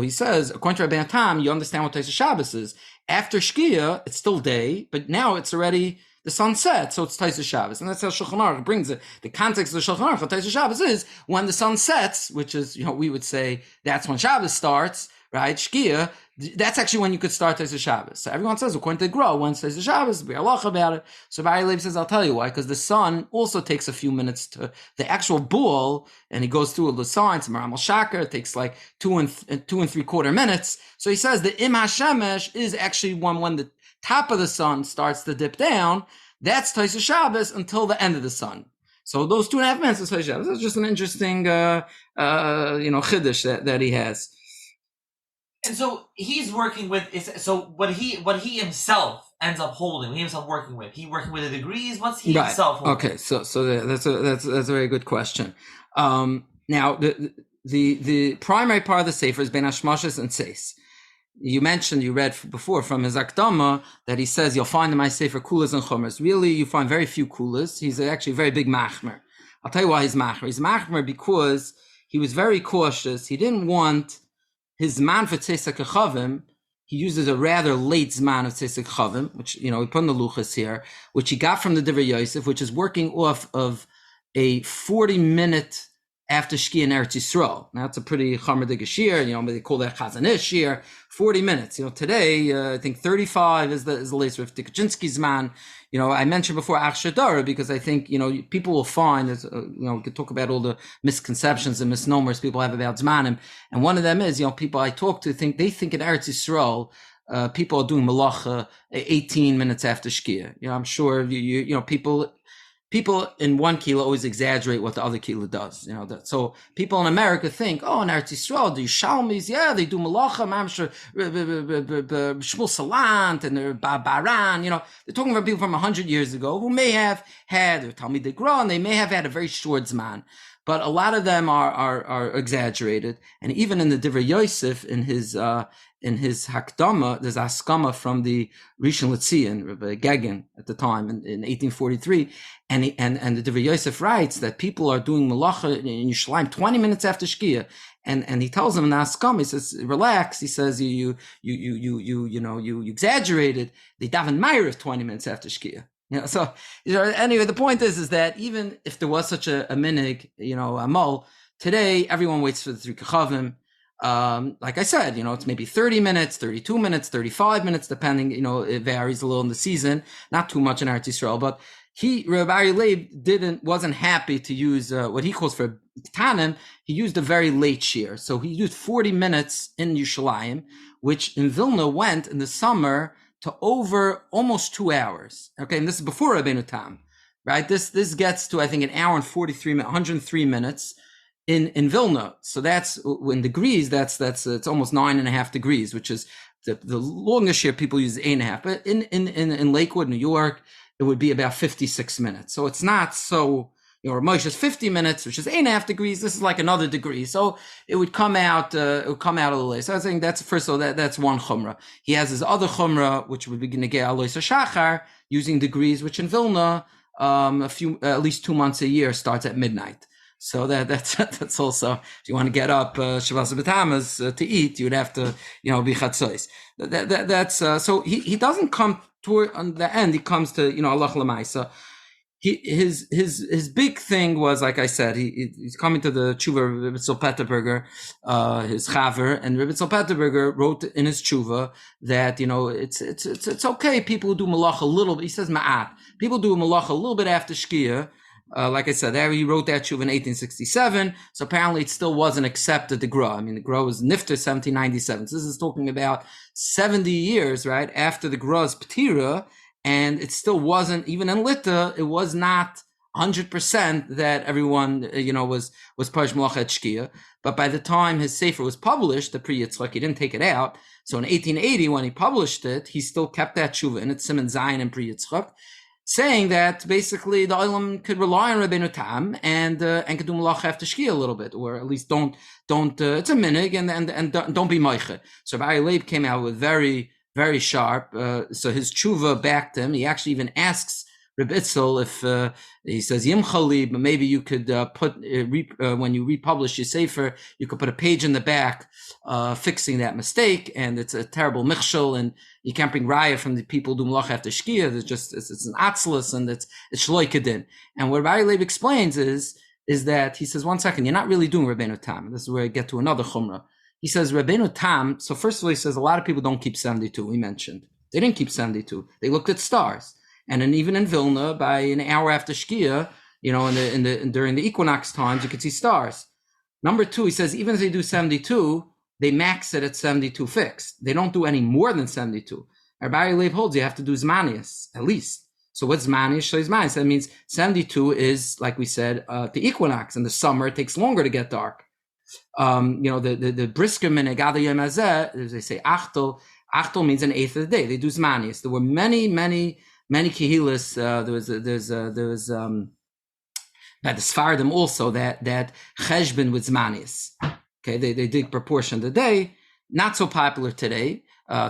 he says, according to Rabbeinu Tam, you understand what Taisa Shabbos is. After Shkia, it's still day, but now it's already the sun sets, so it's Taisa Shabbos. And that's how Shulchan Aruch brings it. The context of the Shulchan Aruch of Taisa Shabbos is when the sun sets, which is, we would say that's when Shabbos starts, right? Shkia, that's actually when you could start Taisa Shabbos. So everyone says, according to the Gra, when's Taisa Shabbos? Be Allah about it. So Rav Aryeh Leib says, I'll tell you why, because the sun also takes a few minutes to the actual bull, and he goes through the signs, Maram al-Shakar, it takes like 2 and 3/4 minutes. So he says the Im HaShemesh is actually when the top of the sun starts to dip down. That's Taisa Shabbos until the end of the sun. So those 2.5 minutes is Taisa Shabbos. That's just an interesting, chiddush that he has.
And so he's working with. So what he himself ends up holding, working with. He working with the degrees. What's he himself holding? Okay, so that's a very good question. Now the primary part of the sefer is Ben Hashmashas and Seis. You read before from his Akdama that he says you'll find in my Sefer Kulas and Chomers. Really, you find very few Kulas. He's actually a very big Machmer. I'll tell you why he's Machmer. He's Machmer because he was very cautious. He didn't want his Zman for Tzesek Chavim. He uses a rather late Zman of Tzesek Chavim, which, we put in the Luchas here, which he got from the Divrei Yosef, which is working off of a 40-minute after Shkia in Eretz Yisrael. Now it's a pretty Chamer de Geshir, they call that Chazanish Shir, 40 minutes. Today, I think 35 is the latest with Tikachinsky's man. I mentioned before Akshadara because I think, people will find, we could talk about all the misconceptions and misnomers people have about Zmanim. And one of them is, people I talk to think in Eretz Yisrael, people are doing Malacha 18 minutes after Shkia. I'm sure people in one kilo always exaggerate what the other kilo does. So people in America think, in Eretz Yisrael, the Yishalmis, they do Malacha, Mamsher, Shmuel Salant, and Baran. They're talking about people from 100 years ago who may have had, or Talmid Gra, and they may have had a very short Zman. But a lot of them are exaggerated. And even in the Divrei Yosef, in his Hakdama, there's Askama from the Rishon LeZion, Rabbi Gagin at the time in 1843. And the Divrei Yosef writes that people are doing Malacha in Yerushalayim 20 minutes after Shkia. And he tells them in the Askama, he says, relax. He says, you exaggerated. They daven Ma'ariv 20 minutes after Shkia. Anyway, the point is that even if there was such a minig, a mol, today everyone waits for the 3 Kachavim. Like I said, it's maybe 30 minutes, 32 minutes, 35 minutes, depending, it varies a little in the season, not too much in Eretz Yisrael, but Rav Aryeh Leib wasn't happy to use, what he calls for Tanim. He used a very late shear. So he used 40 minutes in Yerushalayim, which in Vilna went in the summer to over almost 2 hours. Okay. And this is before Rabbeinu Tam, right? This gets to, I think, 1 hour and 103 minutes. In Vilna, so that's in degrees. That's it's almost 9.5 degrees, which is the longest year people use 8.5. But in Lakewood, New York, it would be about 56 minutes. So it's not so
or Moshe's 50 minutes, which is 8.5 degrees. This is like another degree. So it would come out, a little later. So I was saying that's first of all, that's one chumrah. He has his other chumrah, which would begin to get alois shachar, using degrees, which in Vilna, at least 2 months a year starts at midnight. So that's also, if you want to get up Shavas B'Tamas to eat, you would have to, be chatzos. That's so he doesn't come toward on the end. He comes to Allah Lamaisa. His big thing was, like I said, he's coming to the tshuva of Rebbe Tzol Petterberger, his chaver, and Rebbe Tzol Petterberger wrote in his tshuva that it's okay. People do malach a little bit. He says ma'at. People do malach a little bit after shkia. Like I said, he wrote that tshuva in 1867. So apparently it still wasn't accepted, the Gra. I mean, the Gra was nifter 1797. So this is talking about 70 years, right, after the Gra's Ptira, and it still wasn't, even in Lita, it was not 100% that everyone, was Parish Malach at Shkia. But by the time his Sefer was published, the Pri Yitzchak, he didn't take it out. So in 1880, when he published it, he still kept that tshuva in it, Siman Zayin and Pri Yitzchak, saying that basically the Olam could rely on Rabbeinu Tam and could do malach after shkia a little bit, or at least don't. It's a minig and don't be moiche. So Rav Aryeh Leib came out with very, very sharp. So his tshuva backed him. He actually even asks Reb Itzel if he says Yimchali, but maybe you could put when you republish your Sefer, you could put a page in the back fixing that mistake. And it's a terrible michshel, and you can't bring raya from the people who do malach after shkia. It's an atzlus, and it's shloikedin. And what Rav Aryeh Leib explains is that he says, 1 second, you're not really doing Rabbeinu Tam. This is where I get to another chumrah. He says Rabbeinu Tam. So first of all, he says a lot of people don't keep 72. We mentioned they didn't keep 72. They looked at stars. And then even in Vilna, by an hour after Shkia, during the equinox times, you could see stars. Number two, he says, even if they do 72, they max it at 72 fixed. They don't do any more than 72. Rav Aryeh Leib holds you have to do Zmanius, at least. So what's Zmanius? So Zmanius, that means 72 is, like we said, the equinox. In the summer, it takes longer to get dark. The brisker minhag ad hayom hazeh, as they say, Achtel means an eighth of the day. They do Zmanius. There were many Kehilas, there was by the Sfardim also that Cheshbon with Zmanis. Okay, they did proportion the day. Not so popular today.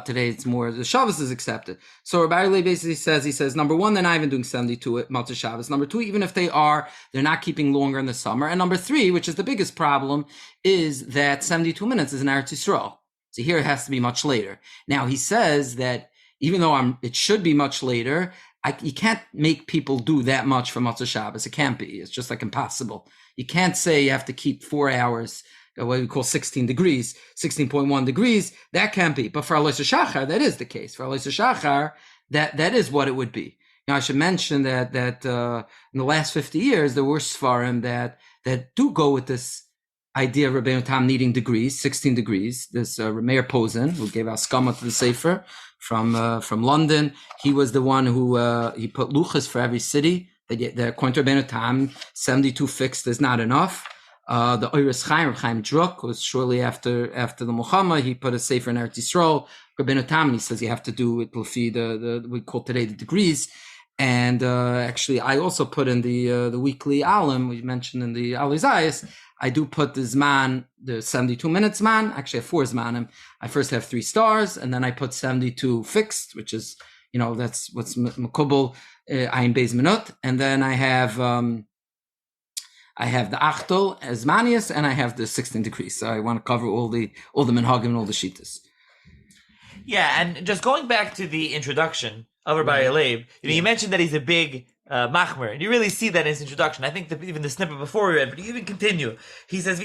Today it's more, the Shabbos is accepted. So Rav Aryeh Leib basically says, he says, number one, they're not even doing 72 at Matzah Shabbos. Number two, even if they are, they're not keeping longer in the summer. And number three, which is the biggest problem, is that 72 minutes is in Eretz Yisrael. So here it has to be much later. Now he says that even though it should be much later, you can't make people do that much for Matzah Shabbos. It can't be. It's just like impossible. You can't say you have to keep 4 hours, what we call 16.1 degrees. That can't be. But for Alois Shachar, that is the case. For Alois Shachar, that is what it would be. Now, I should mention that in the last 50 years, there were Sfarim that do go with this idea of Rabbeinu Tam needing degrees, 16 degrees. This Meir Posen, who gave Askama to the Sefer from London, he was the one who he put luchas for every city. The according to Rabbeinu Tam, 72 fixed is not enough. The Oiris Chaim Druk was shortly after the Muhammad. He put a Sefer in Eretz Yisrael. Rabbeinu Tam, he says you have to do it the we call today the degrees. And actually, I also put in the weekly alim we mentioned in the Alizayas. I do put the Zman, the 72 minutes Zman. Actually, I have 4 Zmanim. I first have 3 stars, and then I put 72 fixed, which is, that's what's Makubal Ayin Beis Minut. And then I have the Achtel as Manius, and I have the 16 degrees. So I want to cover all the Minhagim and all the Shitas.
Yeah, and just going back to the introduction of Rav Aryeh Leib, you mentioned that he's a big machmer, and you really see that in his introduction. I think even the snippet before we read, but you even continue. He says,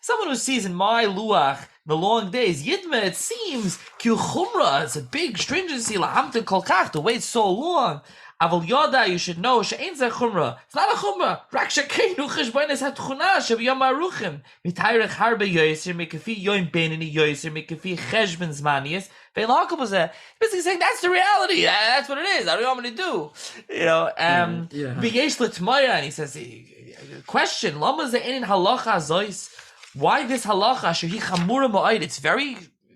someone who sees in my luach the long days, Yidma, it seems, Chumra, it's a big stringency, to wait so long. Aval Yoda, you should know, she'ein zeh chumra. It's not a chumra. Rak shekeinu cheshbonis hatchuna shebiyom aruchim. Mitayrech harbe yoyser mekafi yoim benini yoyser mekafi cheshbon zmanius. Vein l'hakol b'zeh. Basically saying that's the reality. That's what it is. I don't know what I'm going to do. V'yesh l'tmaya, and he says, question, lama zeh einin halacha zois. Why this halacha shehi chamura mo'ayid? It's very,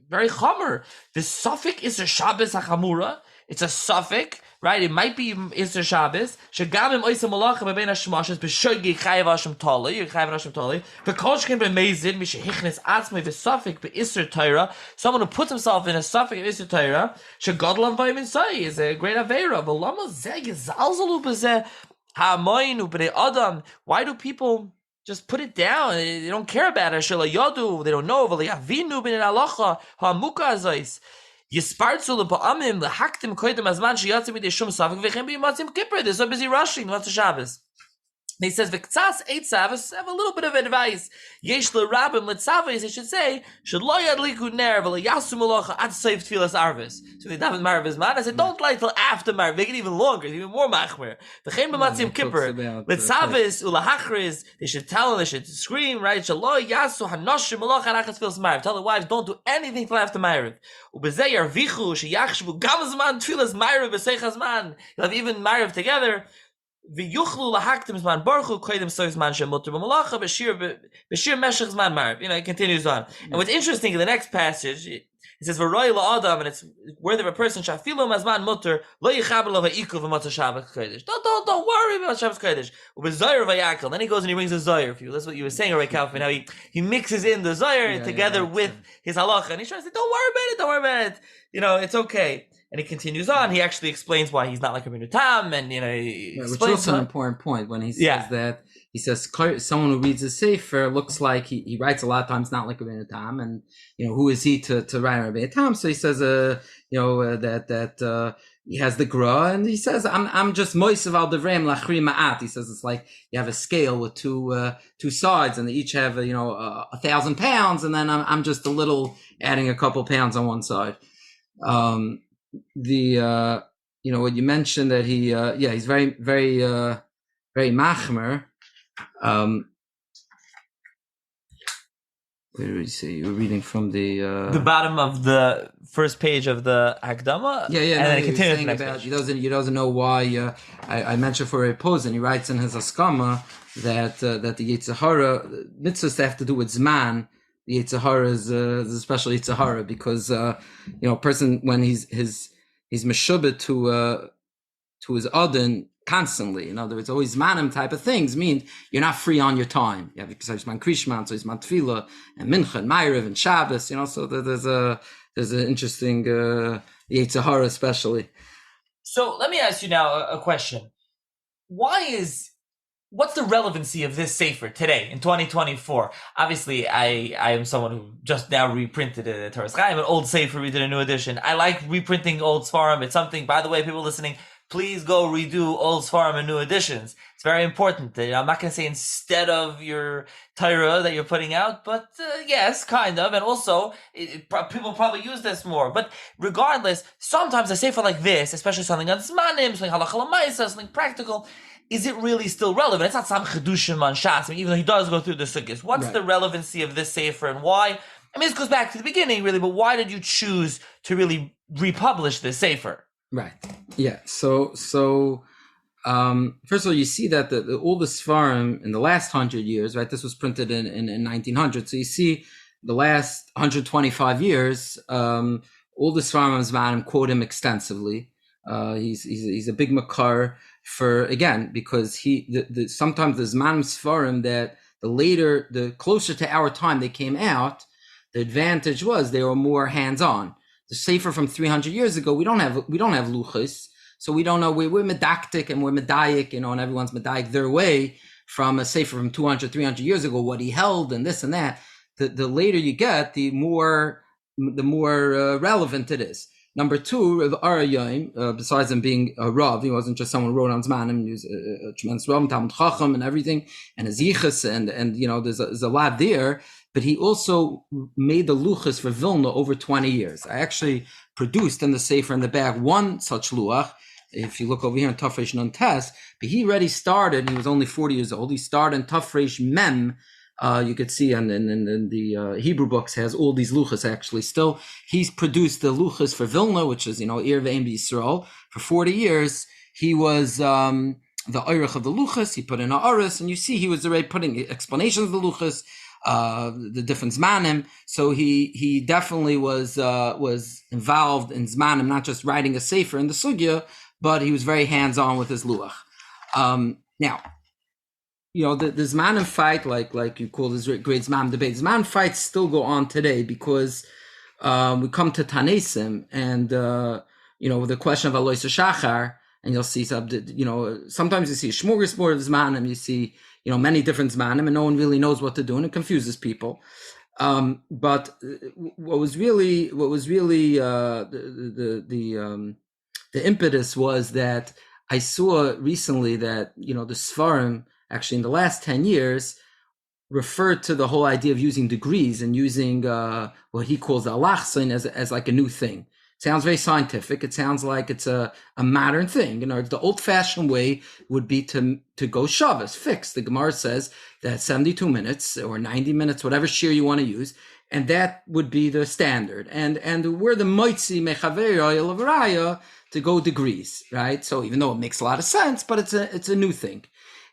very chamer. The suffix is a Shabbos hachamura. It's a suffix. right? It might be Isser Shabbos. Shegamim oisem malacha bebein hashmashos b'shogi chayav Hashem tali. You chayav Hashem tali. V'kolshkin b'meizid mishehichnes atzmei v'safik b'Isser Torah. Someone who puts himself in a safik of Isser Torah. Shegadlam v'yimin say is a great avera. V'lama zeh gezalzalu b'zeh ha'amoinu b'nei adam. Why do people just put it down? They don't care about it. They don't know. Yispartzu le'pa'amim lehaktim koydem azman sheyatzim midei shum safek v'chem b'yimatzim kippur. They're so busy rushing. What's the Shabbos? And he says, "V'ktzas eight Shabbos." Have a little bit of advice. Yesh le'rabim le'tzaves. They should say, "Should lo yadliku ner v'le'yasu melacha ad seif tfilas arvis." So they daven marav man. I said, "Don't light till after marav. Make it even longer, even more machmer." V'chem b'yimatzim kippur. Le'tzaves ulahachriz. They should tell. They should scream. Right? Should lo yasu hanoshim melacha ad achas tfilas marav. Tell the wives, don't do anything till after marav. Ubezei yarvichu sheyachshvu gam zman tfilas marav b'seichas man. You'll have even marav together. V'yuchlu lahaktim zman Baruch koydem soy zman shemuter b'malacha b'shir meshech zman marav. It continues on. And what's interesting in the next passage, it says v'roi la'adam, and it's worthy of a person shafilu mazman muter lo yichaber lo v'ikul v'matzah Shabbos kodesh. Don't worry about Shabbos kodesh. U'b'zoyer v'yakal. Then he goes and he brings a zoyer for you. That's what you were saying, right, Kaufman? How he mixes in the zoyer together with his halacha, and he's trying to say, don't worry about it. It's okay. And he continues on. He actually explains why he's not like Rabbeinu Tam, and he explains
which is also an important point when he says that. He says someone who reads a Sefer looks like he writes a lot of times not like Rabbeinu Tam, and who is he to write Rabbeinu Tam? So he says that he has the gra, and he says I'm just moisav al devreim lachri ma'at. He says it's like you have a scale with two sides, and they each have 1,000 pounds, and then I'm just a little adding a couple pounds on one side. What you mentioned that he's very very very machmer. Where did we see? You were reading from the
bottom of the first page of the Hakdama.
And then it continues the next page. He doesn't know why. I mentioned for a pose, and he writes in his Askama that the Yetzer Hara mitzvahs have to do with Zman. The Yetzer Hara is a special Yetzer Hara because a person when he's meshubet to his adon constantly. In other words, always Zmanim type of things mean you're not free on your time. You have Zman Krishman, so Zman Tefillah, and Mincha, and Ma'ariv, and Shabbos. So there's an interesting Yetzer Hara especially.
So let me ask you now a question. What's the relevancy of this Sefer today in 2024? Obviously, I am someone who just now reprinted a Torah Chaim, an old Sefer. We did a new edition. I like reprinting old Sfarim. It's something, by the way, people listening, please go redo old Sfarim and new editions. It's very important. I'm not going to say instead of your Torah that you're putting out, but yes, kind of. And also, people probably use this more. But regardless, sometimes a Sefer like this, especially something on Zmanim, something halacha l'maisa, something practical, is it really still relevant? It's not some chedushim on Shas. Even though he does go through the sukkahs. What's the relevancy of this Sefer and why? This goes back to the beginning, really, but why did you choose to really republish this Sefer?
Right. Yeah. So first of all, you see that all the Sfarim in the last 100 years, right? This was printed in 1900. So you see the last 125 years, all the Sfarim of Zmanim quote him extensively. He's a big makar because sometimes the Zmanim Sfarim that the closer to our time they came out, the advantage was they were more hands-on. The Sefer from 300 years ago, we don't have luchas, so we don't know. We're medactic and we're medayik, and everyone's medayik their way from a Sefer from 200, 300 years ago, what he held and this and that. The later you get, the more relevant it is. Number two, Rav Aryeh Leib, besides him being a Rav, he wasn't just someone who wrote on Zmanim. He was a tremendous Rav, Talmud Chacham and everything, and his yichus, and there's a lot there. But he also made the luchas for Vilna over 20 years. I actually produced in the Sefer in the back one such luach. If you look over here in Tafresh Nun Tes, but he already started. He was only 40 years old. He started in Tafresh Mem. You could see in the Hebrew books has all these luchas actually still. He's produced the luchas for Vilna, which is, Ir Ve'em Yisrael. For 40 years, he was the oirach of the luchas. He put in ha'aris, and you see he was already putting explanations of the luchas, the different Zmanim. So he definitely was involved in Zmanim, not just writing a Sefer in the Sugya, but he was very hands-on with his luach. Now, the Zmanim fight, like you call this great Zmanim debate, Zmanim fights still go on today because we come to Tanesim and, the question of Alois Shachar, and you'll see, sometimes you see a smorgasbord of Zmanim, you see, many different Zmanim, and no one really knows what to do, and it confuses people. But what was really the impetus was that I saw recently that, the Seferim, actually in the last 10 years, referred to the whole idea of using degrees and using what he calls alachsin as like a new thing. It sounds very scientific. It sounds like it's a modern thing. The old-fashioned way would be to go Shabbos, fixed. The Gemara says that 72 minutes or 90 minutes, whatever shear you want to use, and that would be the standard. And we're the moitzi mechaveira Rav Aryeh to go degrees, right? So even though it makes a lot of sense, but it's a new thing.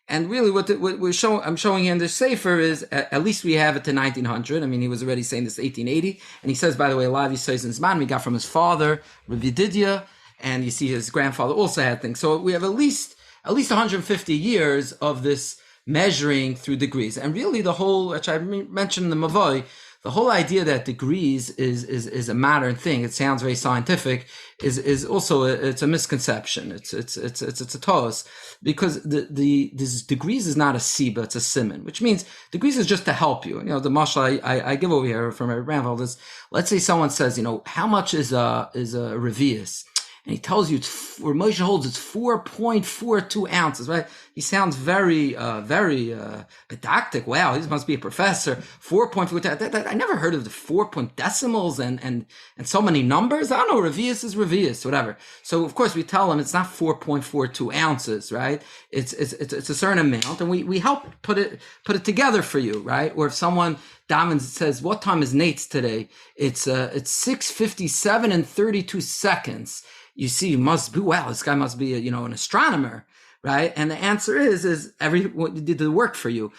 And really, what I'm showing here in this Sefer is at least we have it to 1900. I mean, he was already saying this 1880, and he says, by the way, a lot of these says in Zmanim he got from his father, Rav Yedidia, and you see his grandfather also had things. So we have at least 150 years of this measuring through degrees, and really the whole, which I mentioned in the Mavoi, the whole idea that degrees is a modern thing. It sounds very scientific. Is also it's a misconception. It's a toss, because this degrees is not a siba. It's a siman, which means degrees is just to help you. The mashal I give over here from a grandfather is, let's say someone says, how much is a revius? And he tells you where Moshe holds it's 4.42 ounces, right? He sounds very didactic. Wow, he must be a professor. 4.42. I never heard of the 4 point decimals and so many numbers. I don't know. Revius is revius, whatever. So of course we tell him it's not 4.42 ounces, right? It's a certain amount, and we help put it together for you, right? Or if someone Damon says, what time is Nate's today? It's 6:57 and 32 seconds. You see, this guy must be an astronomer, right? And the answer is everyone did the work for you.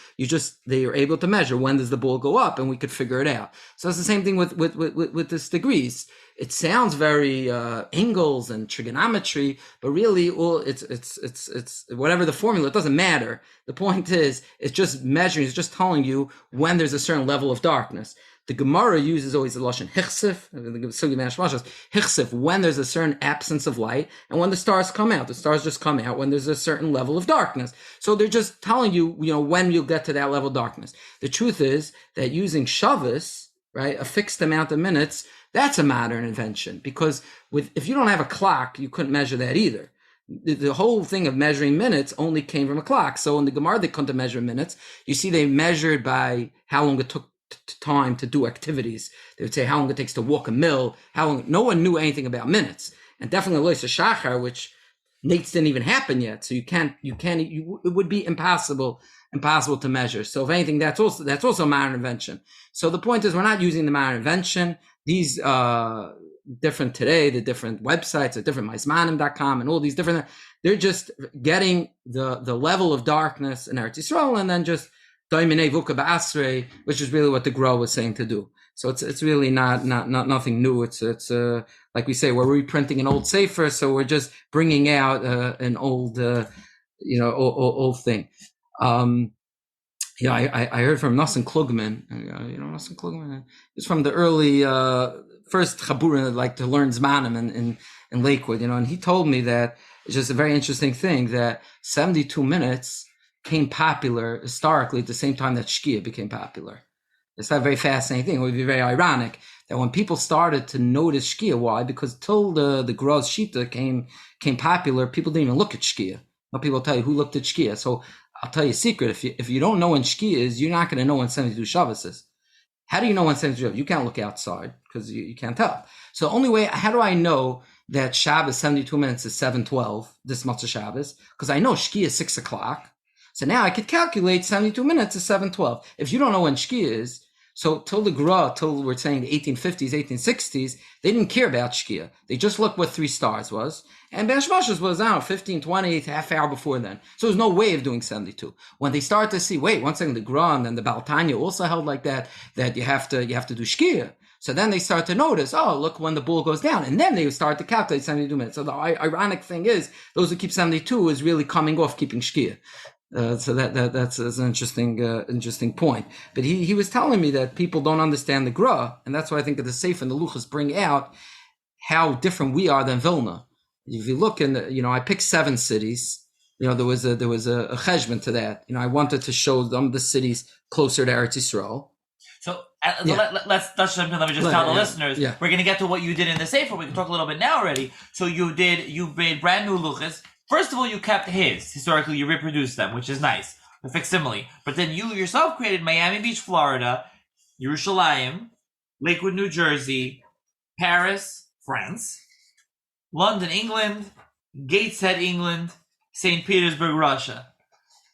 They are able to measure when does the ball go up, and we could figure it out. So it's the same thing with this degrees. It sounds very angles and trigonometry, but really it's whatever the formula. It doesn't matter. The point is, it's just measuring. It's just telling you when there's a certain level of darkness. The Gemara uses always the lashon hichsif, hichsif, when there's a certain absence of light, and when the stars come out. The stars just come out when there's a certain level of darkness. So they're just telling you, when you'll get to that level of darkness. The truth is that using Shabbos, right, a fixed amount of minutes, that's a modern invention, because if you don't have a clock, you couldn't measure that either. The whole thing of measuring minutes only came from a clock. So in the Gemara, they couldn't measure minutes. You see, they measured by how long it took time to do activities. They would say how long it takes to walk a mill, how long. No one knew anything about minutes, and definitely Lois Shachar, which Nate's didn't even happen yet. So it would be impossible to measure. So if anything, that's also a modern invention. So the point is, we're not using the modern invention. These different today, the different websites, the different Zmanim.com and all these different, they're just getting the level of darkness in Eretz Yisrael, and then just which is really what the Gra was saying to do. So it's really not nothing new. It's like we say, we're reprinting an old Sefer, so we're just bringing out an old old thing. I heard from Nosson Klugman. Nosson Klugman. It's from the early first Chabura, like to learn Zmanim in Lakewood. And he told me that it's just a very interesting thing that 72 minutes became popular historically at the same time that Shkia became popular. It's not a very fascinating thing. It would be very ironic that when people started to notice Shkia, why? Because till the Gra's Shita came popular, people didn't even look at Shkia. Now people tell you who looked at Shkia. So I'll tell you a secret. If you don't know when Shkia is, you're not going to know when 72 Shabbos is. How do you know when 72 Shabbos? You can't look outside because you can't tell. So the only way, how do I know that Shabbos 72 minutes is 7:12, this Matzah Shabbos? Because I know Shkia is 6 o'clock. So now I could calculate 72 minutes is 7:12. If you don't know when Shkia is, so till we're saying the 1850s, 1860s, they didn't care about Shkia. They just looked what 3 stars was. And Ben Shmash's was, 15, 20, half hour before then. So there's no way of doing 72. When they start to see, wait, one second, the Gra and then the Baal Tanya also held like that you have to do Shkia. So then they start to notice, oh, look when the bull goes down. And then they start to calculate 72 minutes. So the ironic thing is, those who keep 72 is really coming off keeping Shkia. So that's an interesting point. But he was telling me that people don't understand the Gra, and that's why I think that the Sefer and the Luchas bring out how different we are than Vilna. If you look I picked 7 cities. There was a cheshbon to that. I wanted to show them the cities closer to Eretz Yisrael.
So let's jump in. Let me just tell the listeners.
Yeah.
We're going to get to what you did in the Sefer. We can talk a little bit now already. So you made brand new luchas. First of all, you kept historically, you reproduced them, which is nice, the facsimile. But then you yourself created Miami Beach, Florida, Yerushalayim, Lakewood, New Jersey, Paris, France, London, England, Gateshead, England, St. Petersburg, Russia.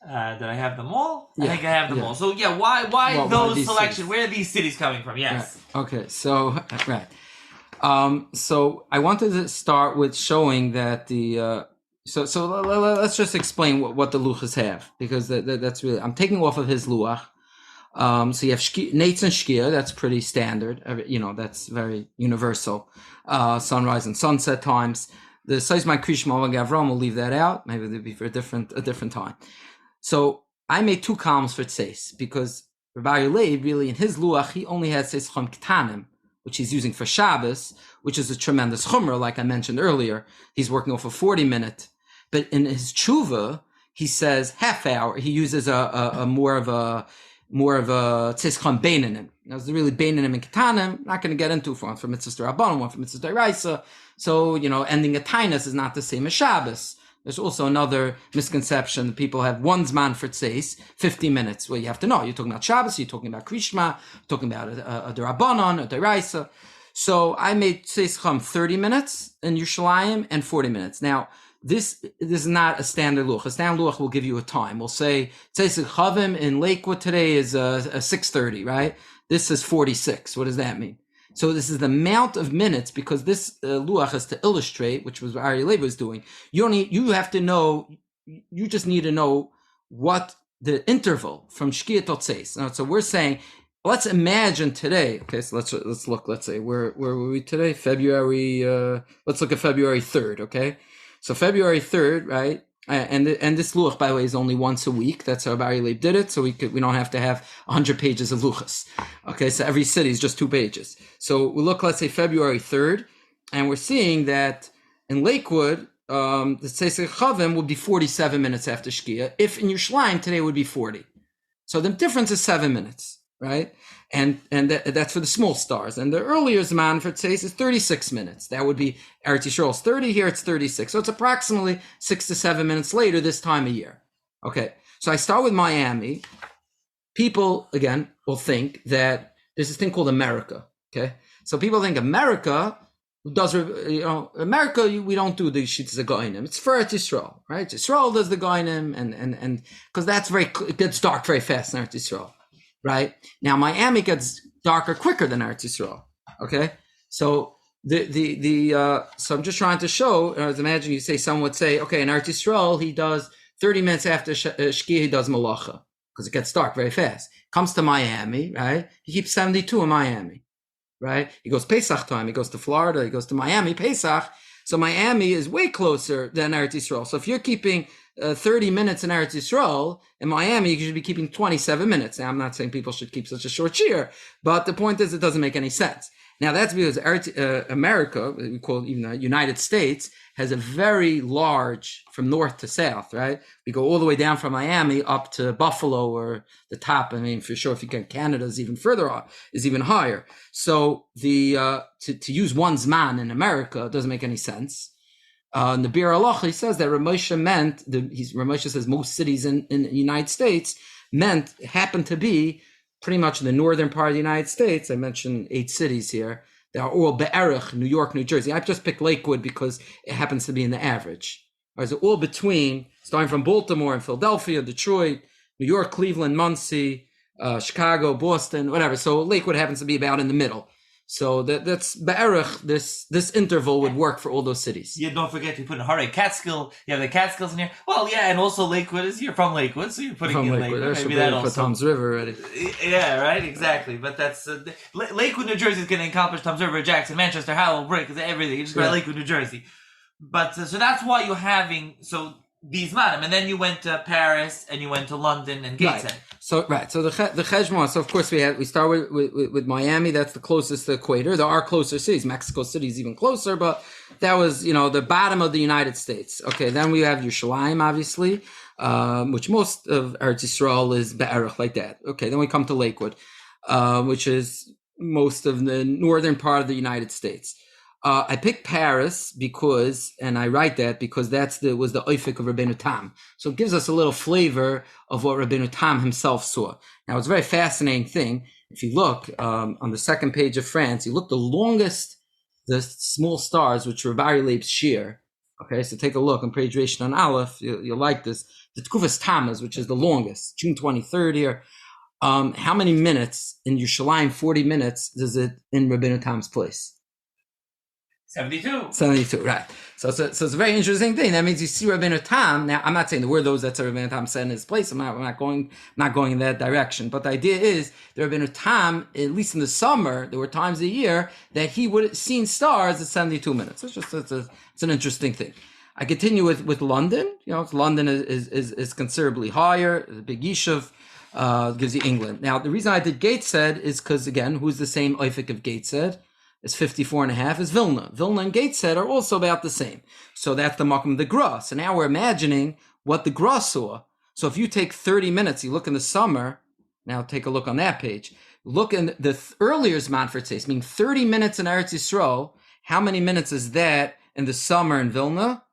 Did I have them all? I think I have them all. So why those selections? Cities? Where are these cities coming from? Yes.
Right. Okay. So right. So I wanted to start with showing that So let's just explain what the luchas have, because that's really, I'm taking off of his luach. So you have Nates and Shkia, that's pretty standard. That's very universal. Sunrise and sunset times. The Seismai Krishma and Gavram, we'll leave that out. Maybe it'll be for a different time. So I made 2 columns for Tseis, because Rav Aryeh Leib, really, in his luach, he only has Tseis Chum Ketanim, which he's using for Shabbos, which is a tremendous chumrah, like I mentioned earlier. He's working off a 40-minute. But in his tshuva, he says half hour. He uses a more of a Tseis Chum Beinanim. Now, it's really Beinanim and Ketanim. Not going to get into one from Mitzvah Rabbanon, one from Mitzvah D'Oraisa. So, ending a Tainus is not the same as Shabbos. There's also another misconception. People have one Zman for Tseis, 50 minutes. Well, you have to know. You're talking about Shabbos, you're talking about Krishma, you're talking about a D'Rabbanon, a D'Oraisa. So I made Tseis Chum 30 minutes in Yerushalayim and 40 minutes. Now, this is not a standard luch. A standard luch will give you a time. We'll say Tseis Chavim in Lakewood today is 6:30, right? This is 46. What does that mean? So this is the amount of minutes, because this luach is to illustrate, which was what Aryeh Leib was doing. You have to know. You just need to know what the interval from Shkia to Tseis. So we're saying, let's imagine today. Okay, so let's look. Let's say where were we today? February. Let's look at February 3rd. Okay. So February 3rd, right? And this luch, by the way, is only once a week. That's how Aryeh Leib did it. So we don't have to have 100 pages of luchas. Okay, so every city is just 2 pages. So we look, let's say February 3rd, and we're seeing that in Lakewood, the Tseis Chavim would be 47 minutes after Shkia. If in Yerushalayim today would be 40. So the difference is 7 minutes, right? And that's for the small stars. And the earlier Zman for Tseis is 36 minutes. That would be Eretz Yisrael's 30, here it's 36. So it's approximately 6 to 7 minutes later this time of year. Okay, so I start with Miami. People, again, will think that there's this thing called America, okay? So people think America does, America, we don't do the Shitas Goinim. It's for Eretz Yisrael, right? Yisrael does the Goinim, and because that's it gets dark very fast in Eretz Yisrael. Right now, Miami gets darker quicker than Eretz Yisrael. Okay, so so I'm just trying to show. Imagine you say someone would say, okay, in Eretz Yisrael he does 30 minutes after Shkia he does Malacha, because it gets dark very fast. Comes to Miami, right? He keeps 72 in Miami, right? He goes Pesach time. He goes to Florida. He goes to Miami Pesach. So Miami is way closer than Eretz Yisrael. So if you're keeping 30 minutes in Eretz Yisrael, in Miami, you should be keeping 27 minutes. Now, I'm not saying people should keep such a short shiur, but the point is it doesn't make any sense. Now, that's because America, we call it even the United States, has a very large, from north to south, right? We go all the way down from Miami up to Buffalo or the top. I mean, for sure, if you get Canada is even further up, is even higher. So to use one Zman in America doesn't make any sense. In the Bir Halacha, he says that Rav Moshe meant, Rav Moshe says most cities in the United States happened to be pretty much in the northern part of the United States. I mentioned 8 cities here. They are all Be'erich, New York, New Jersey. I've just picked Lakewood because it happens to be in the average. So all between, starting from Baltimore and Philadelphia, Detroit, New York, Cleveland, Muncie, Chicago, Boston, whatever. So Lakewood happens to be about in the middle. So that's Baruch. This interval would work for all those cities.
Yeah, don't forget to put in Hare Catskill. You have the Catskills in here. Well, yeah, and also Lakewood is you're from Lakewood, so you're putting
From
in
Lakewood.
Lakewood. Maybe that also.
Tom's River already.
Yeah, right, exactly. But that's Lakewood, New Jersey is going to encompass Tom's River, Jackson, Manchester, Howell, Brick, everything. You just go to Lakewood, New Jersey. But so that's why you're having these Zmanim, and then you went to Paris and you went to London and Gateshead.
So the Cheshbon. So of course we start with Miami. That's the closest to the equator. There are closer cities. Mexico City is even closer, but that was the bottom of the United States. Okay, then we have Yerushalayim, obviously, which most of Eretz Yisrael is Baruch like that. Okay, then we come to Lakewood, which is most of the northern part of the United States. I picked Paris because, and I write that because was the oifik of Rabbeinu Tam. So it gives us a little flavor of what Rabbeinu Tam himself saw. Now it's a very fascinating thing. If you look on the second page of France, you look the small stars, which Rav Aryeh Leib's shear. Okay, so take a look on page Reish on Aleph. You'll like this. The Tkufas Tammuz, which is the longest, June 23rd here. How many minutes in Yerushalayim? 40 minutes does it in Rabbeinu Tam's place? 72, right. So it's a very interesting thing. That means you see Rabbeinu Tam. Now, I'm not saying the word those that Rabbeinu Tam said in his place. I'm not going in that direction. But the idea is that Rabbeinu Tam, at least in the summer, there were times a year that he would have seen stars at 72 minutes. It's an interesting thing. I continue with London. London is considerably higher. The big Yishuv gives you England. Now, the reason I did Gateshead is because, again, who's the same oifik of Gateshead? Is 54.5 is Vilna. Vilna and Gateshead are also about the same. So that's the makom of the Gra. So now we're imagining what the Gra saw. So if you take 30 minutes, you look in the summer, now take a look on that page, look in the earlier Zman for Tzeis, meaning 30 minutes in Eretz Yisrael, how many minutes is that in the summer in Vilna?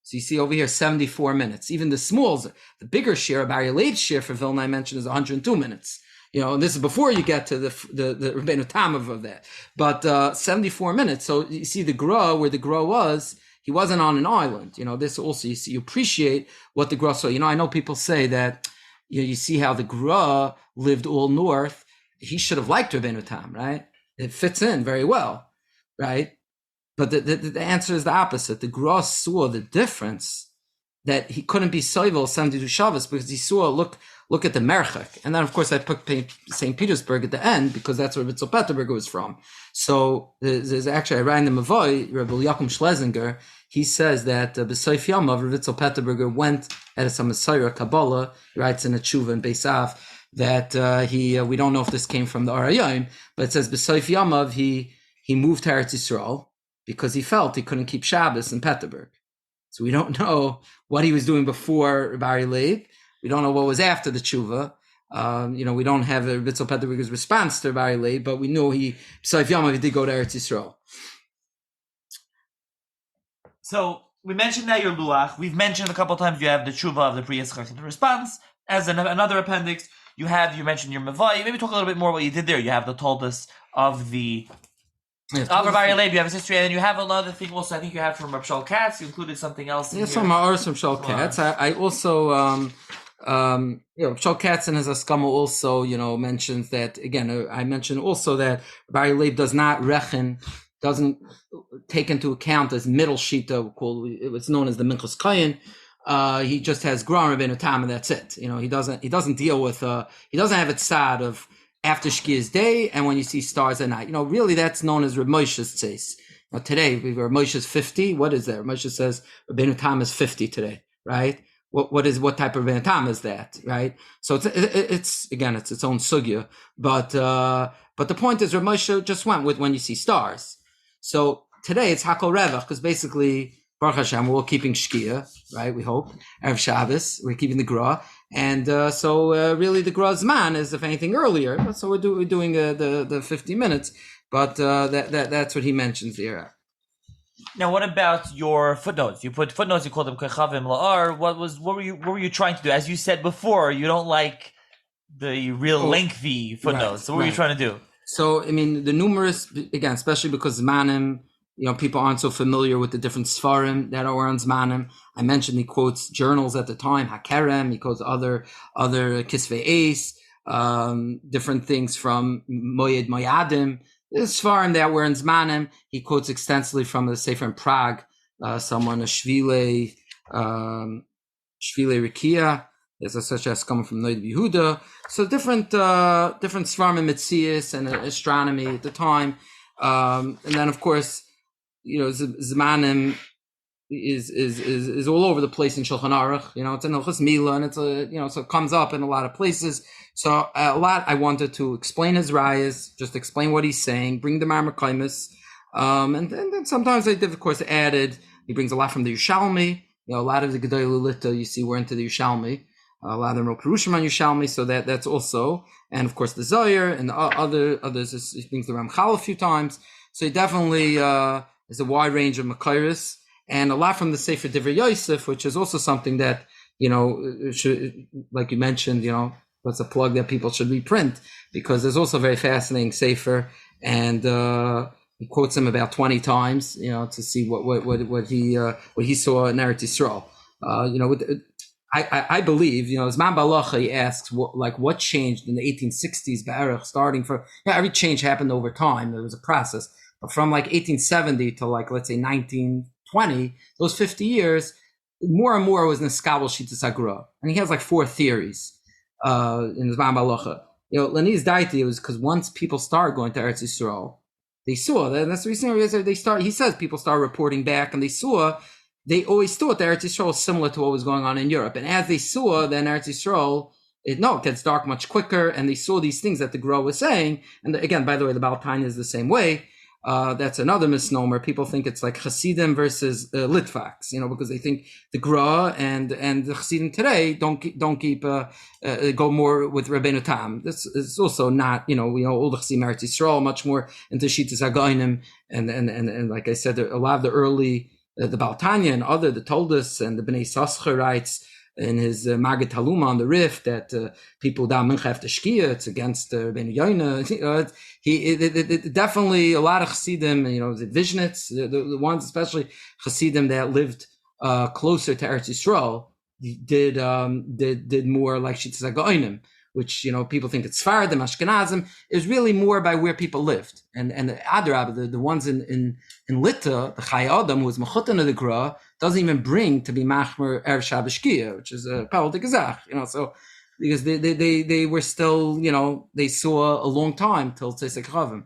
So you see over here, 74 minutes. Even the smalls, the bigger share, Rav Aryeh Leib's share for Vilna I mentioned is 102 minutes. And this is before you get to the Rabbeinu Tam of that. But 74 minutes. So you see the Gra, where the Gra was, he wasn't on an island. This also, you appreciate what the Gra saw. I know people say that, you see how the Gra lived all north. He should have liked Rabbeinu Tam, right? It fits in very well, right? But the answer is the opposite. The Gra saw the difference that he couldn't be Soivel 72 Shabbos because he saw, look at the Merchek. And then, of course, I put St. Petersburg at the end because that's where Vitzel Peterburg was from. So there's actually, I ran the Mavoy, Rabbi Yaakov Schlesinger, he says that B'Soif Yamav, Vitzel Peterburg went at some Messiah Kabbalah, he writes in a Tshuva in Beisav, that we don't know if this came from the HaYom, but it says B'Soif Yamav, he moved to Eretz Yisrael because he felt he couldn't keep Shabbos in Peterburg. So we don't know what he was doing before Rav Aryeh Leib. We don't know what was after the tshuva. We don't have a Vitzel Peterburg's response to Rav Aryeh Leib, but we know B'Soif Yamav, he did go to Eretz Yisrael.
So we mentioned that your Luach. We've mentioned a couple of times you have the tshuva of the Pri Yitzchak and the response. As another appendix, you mentioned your Mavai. Maybe talk a little bit more what you did there. You have the Toldus of the Rav Aryeh Leib, you have his history, and then you have another thing also, I think you have from Rav Shaul Katz, you included something else in here.
Some are from Shaul Katz. I also, Shaul Katz in his Askama also, mentions that, again, I mentioned also that Rav Aryeh Leib does not doesn't take into account as middle shita, it's known as the Minchas Kayin. He just has Gra and Rabbeinu Tam, and that's it. He doesn't deal with, he doesn't have it sad of after Shkia's day and when you see stars at night. Really that's known as Reb Moshe's Tzeis. Now today, Reb Moshe's 50. What is that? Moshe says Rabbeinu Tam is 50 today, right? What type of Rabbeinu Tam is that, right? So it's its own sugya. But the point is Reb Moshe just went with when you see stars. So today it's Hakol Revach, because basically, Baruch Hashem, we're all keeping Shkia, right? We hope. Erev Shabbos, we're keeping the Gra. And so really the Gra Zman is, if anything, earlier. So we're doing the 50 minutes. But that's what he mentions here.
Now, what about your footnotes? You put footnotes, you call them Kechavim La'ar. What were you trying to do? As you said before, you don't like the real lengthy footnotes. Right, so what were you trying to do? So,
the numerous, again, especially because Zmanim, people aren't so familiar with the different Sfarim that are on Zmanim. I mentioned he quotes journals at the time, Hakerem, he quotes other Kisvei Eis, different things from Moyed Moyadim, There's Svarim that were in Zmanim. He quotes extensively from the Sefer in Prague, someone, a Shvile Rikia. There's such as coming from Noid Yehuda. So different Svarim in Metzius and astronomy at the time. And then, of course, Zmanim is all over the place in Shulchan Aruch. It's in Hilchos Mila, and so it comes up in a lot of places. So a lot I wanted to explain his rayas, just explain what he's saying, bring the Marmar Kaimis, and then sometimes I did, of course, added. He brings a lot from the Yerushalmi. A lot of the Gedolei Lulita you see were into the Yerushalmi. A lot of them wrote Perushim on Yerushalmi, so that's also, and of course the Zohar and the others. He brings the Ramchal a few times. So he definitely is a wide range of Makairis. And a lot from the Sefer Divrei Yosef, which is also something that, should, like you mentioned, that's a plug that people should reprint, because there's also a very fascinating Sefer, and he quotes him about 20 times, to see what he saw in Eretz Yisrael. I believe, Zman Balacha, he asks what changed in the 1860s, Baruch, starting from, every change happened over time. There was a process, but from 1870 to let's say 1920, those 50 years, more and more was Neskabel Shitas Agra. And he has 4 theories in Zman Balacha. Leni's Daiti was because once people started going to Eretz Yisrael, they saw that, and that's the reason he says people started reporting back, and they always thought that Eretz Yisrael was similar to what was going on in Europe. And as they saw, then Eretz Yisrael, it gets dark much quicker, and they saw these things that the Gra was saying. And again, by the way, the Baal Tanya is the same way. That's another misnomer. People think it's like Hasidim versus Litvaks, because they think the Gra and the Hasidim today don't keep go more with Rabbeinu Tam. This is also not, all the Hasidim Eretz Yisrael much more into Shitas Hagoyim, and like I said, a lot of the early the Baal Tanya and the Toldos and the Bnei Sascha writes in his Magid Taluma on the Rif that people da mincha have to shkia, it's against Rabbeinu Yoina. Definitely a lot of Chassidim, the Vishnitz, the ones especially Chassidim that lived closer to Eretz Yisrael, did more like Shitas HaGoinim, which people think it's Sfardim, Ashkenazim. It was really more by where people lived, and the Adrab, the ones in Lita, the Chai Adam, who was Mechutan of the Gra, doesn't even bring to be Machmer Erev Shabbos Shkia, which is a Pal de Gazach, so because they were still, they saw a long time till Tzesek Chavim.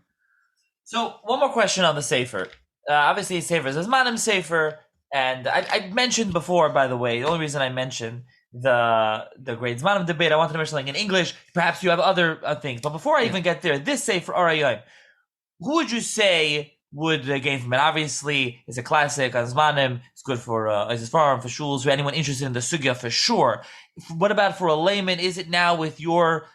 So one more question on the Sefer. Obviously, Sefer is a Zmanim Sefer, and I mentioned before, by the way, the only reason I mentioned the great Zmanim debate, I wanted to mention something in English. Perhaps you have other things, but before I even get there, this Sefer R Leib, who would you say would gain from it? Obviously, it's a classic on Zmanim. It's good for Sefer, for shuls, for anyone interested in the sugya, for sure. What about for a layman? Is it now with your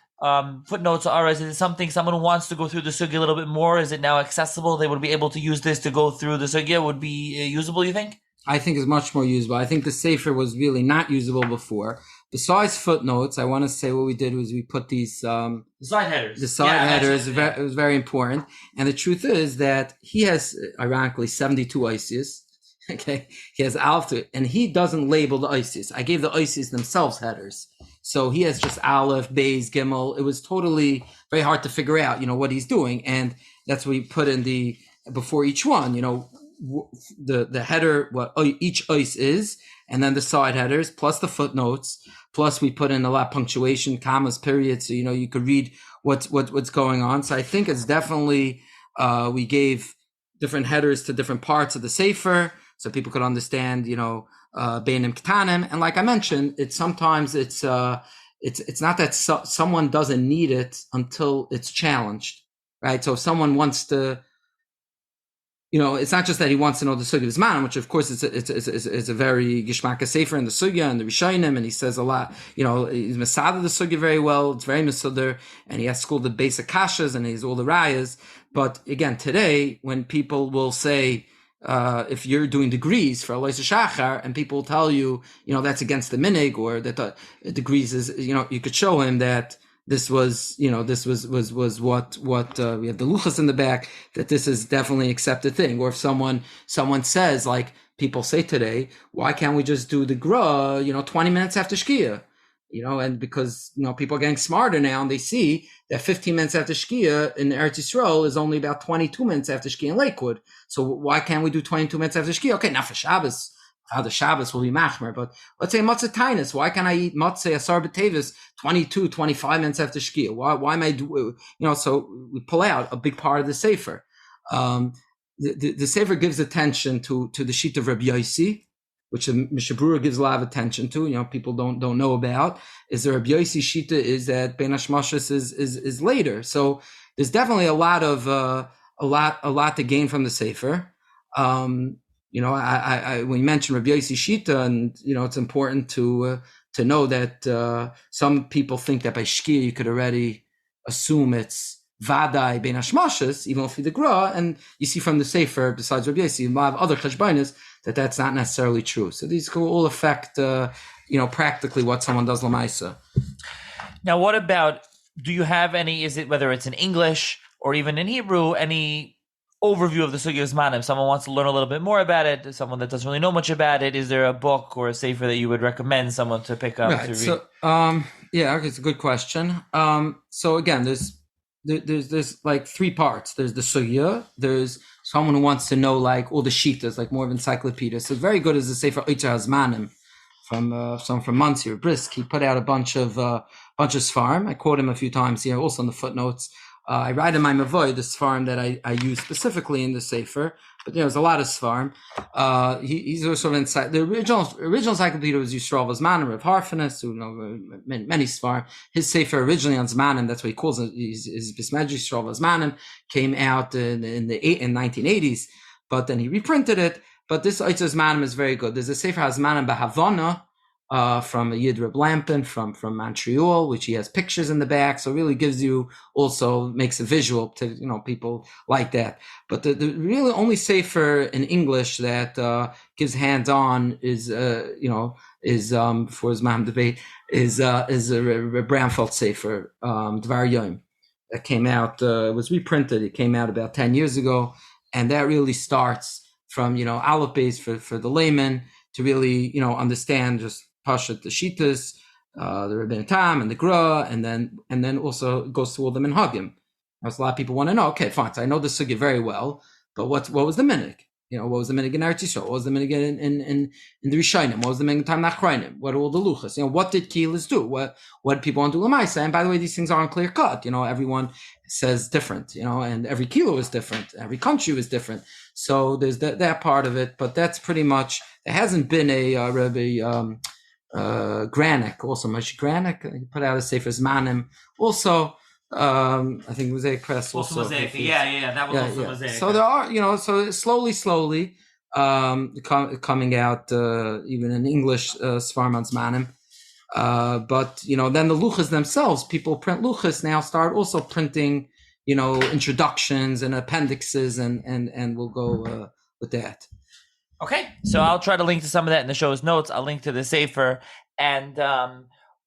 footnotes or is it something someone who wants to go through the sugya a little bit more? Is it now accessible? They would be able to use this to go through the sugya. Would be usable, you think?
I think is much more usable. I think the Sefer was really not usable before. Besides footnotes, I want to say what we did was we put these
the side headers.
The side headers it was very important. And the truth is that he has, ironically, 72 ISIS. Okay, he has Aleph to it, and he doesn't label the ISIS. I gave the ISIS themselves headers, so he has just Aleph, Beis, Gimel. It was totally very hard to figure out, what he's doing, and that's what we put in the before each one, the header, what each ice is, and then the side headers plus the footnotes. Plus, we put in a lot of punctuation, commas, periods, so you could read what's going on. So I think it's definitely we gave different headers to different parts of the Sefer, so people could understand, Beinim Ketanim. And like I mentioned, it's not that someone doesn't need it until it's challenged, right? So if someone wants to, it's not just that he wants to know the sugya of Zmanim, which of course it's a very gishmaka sefer in the sugya and the Rishonim, and he says a lot. He's masada the sugya very well. It's very masudar, and he has schooled the basic kashas and he has all the rayas. But again, today when people will say, if you're doing degrees for Alois Shachar, and people will tell you, that's against the minig, or that the degrees is, you could show him that. This was what we have the luchas in the back, that this is definitely an accepted thing. Or if someone says, like people say today, why can't we just do the gra, 20 minutes after shkia? And because, people are getting smarter now and they see that 15 minutes after Shkia in Eretz Yisrael is only about 22 minutes after Shkia in Lakewood. So why can't we do 22 minutes after Shkia? Okay, now for Shabbos, how the Shabbos will be machmer, but let's say matzah tainus. Why can't I eat matzah asar b'tevis 22, 25 minutes after Shkia? Why am I so we pull out a big part of the Sefer. The Sefer gives attention to the sheet of Rabbi Yossi, which the Mishabura gives a lot of attention to. People don't know about. Is the Rabbi Yossi shita is that Ben Hashmashas is later. So there's definitely a lot to gain from the Sefer. When you mentioned Rabbi Yossi shita, and it's important to know that some people think that by Shkia you could already assume it's Vadai Ben Hashmashas, even if you the Gra, and you see from the Sefer, besides Rabbi Yossi, you have other cheshbonos that's not necessarily true. So these could all affect, practically what someone does l'maisa.
Now, what about? Do you have any? Is it whether it's in English or even in Hebrew? Any overview of the Sugya of Zmanim? Someone wants to learn a little bit more about it. Someone that doesn't really know much about it. Is there a book or a sefer that you would recommend someone to pick up to read?
So, it's a good question. So again, there's like three parts. There's the Sugya. There's someone who wants to know like all the shitas, like more of encyclopedia. So very good is the Sefer Zmanim from someone from Muncie or Brisk. He put out a bunch of Sfarim. I quote him a few times here, also in the footnotes. I write in my Mavoy the Sfarim that I use specifically in the Sefer, but there's a lot of Sfarim. He's also the original encyclopedia was Yisrael Zmanim, Rav Harfanis, who many Sfarim. His Sefer originally on Zmanim, that's what he calls it, his Bismedri Yisrael Zmanim, came out in 1980s, but then he reprinted it. But this Eitz Zmanim is very good. There's a Sefer Zmanim B'Havana, from a Yid Reb Lampin from Montreal, which he has pictures in the back, so it really makes a visual to people like that. But the really only Sefer in English that gives hands-on is for his Maham debate is a Bramfeld Sefer, Dvar Yom, that came out, was reprinted. It came out about 10 years ago, and that really starts from Aleph Beis for the layman to really understand just Pashat the Shitas, the Rabbeinu Tam and the Gra, and then also goes to all the Minhagim. As a lot of people want to know, okay, fine, so I know the Sugya very well, but what was the Minig? What was the Minig in Eretz Yisrael? What was the Minig in the Rishayim? What was the Minig in Tam Nachrayim? What are all the Luchas? What did Keilas do? What did people want to do Lamaisa? And by the way, these things aren't clear cut. Everyone says different, and every kilo is different, every country is different. So there's that part of it, but that's pretty much, there hasn't been a Rabbi Granick, also Moshe Granick, he put out a Sefer Zmanim. Also, I think Mosaic Press also.
Mosaic, that was also Mosaic.
So there are, so slowly, coming out even in English, Sfarim on Zmanim. But then the Luchas themselves, people print Luchas now, start also printing, introductions and appendixes, and we'll go with that.
Okay, so I'll try to link to some of that in the show's notes. I'll link to the Sefer, and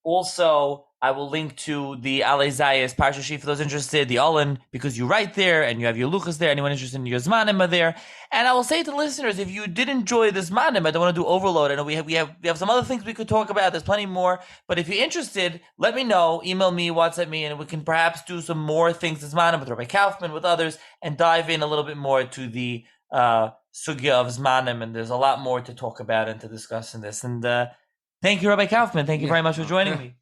also I will link to the Alei Zayas Parsha Sheet for those interested, the Olin, because you write there and you have your Luchas there. Anyone interested in your Zmanim are there. And I will say to the listeners, if you did enjoy this Zmanim, I don't want to do overload. I know we have some other things we could talk about. There's plenty more. But if you're interested, let me know. Email me, WhatsApp me, and we can perhaps do some more things this Zmanim with Rabbi Kaufman, with others, and dive in a little bit more to the Sugya of Zmanim, and there's a lot more to talk about and to discuss in this. And thank you, Rabbi Kaufman. Thank you very much for joining me.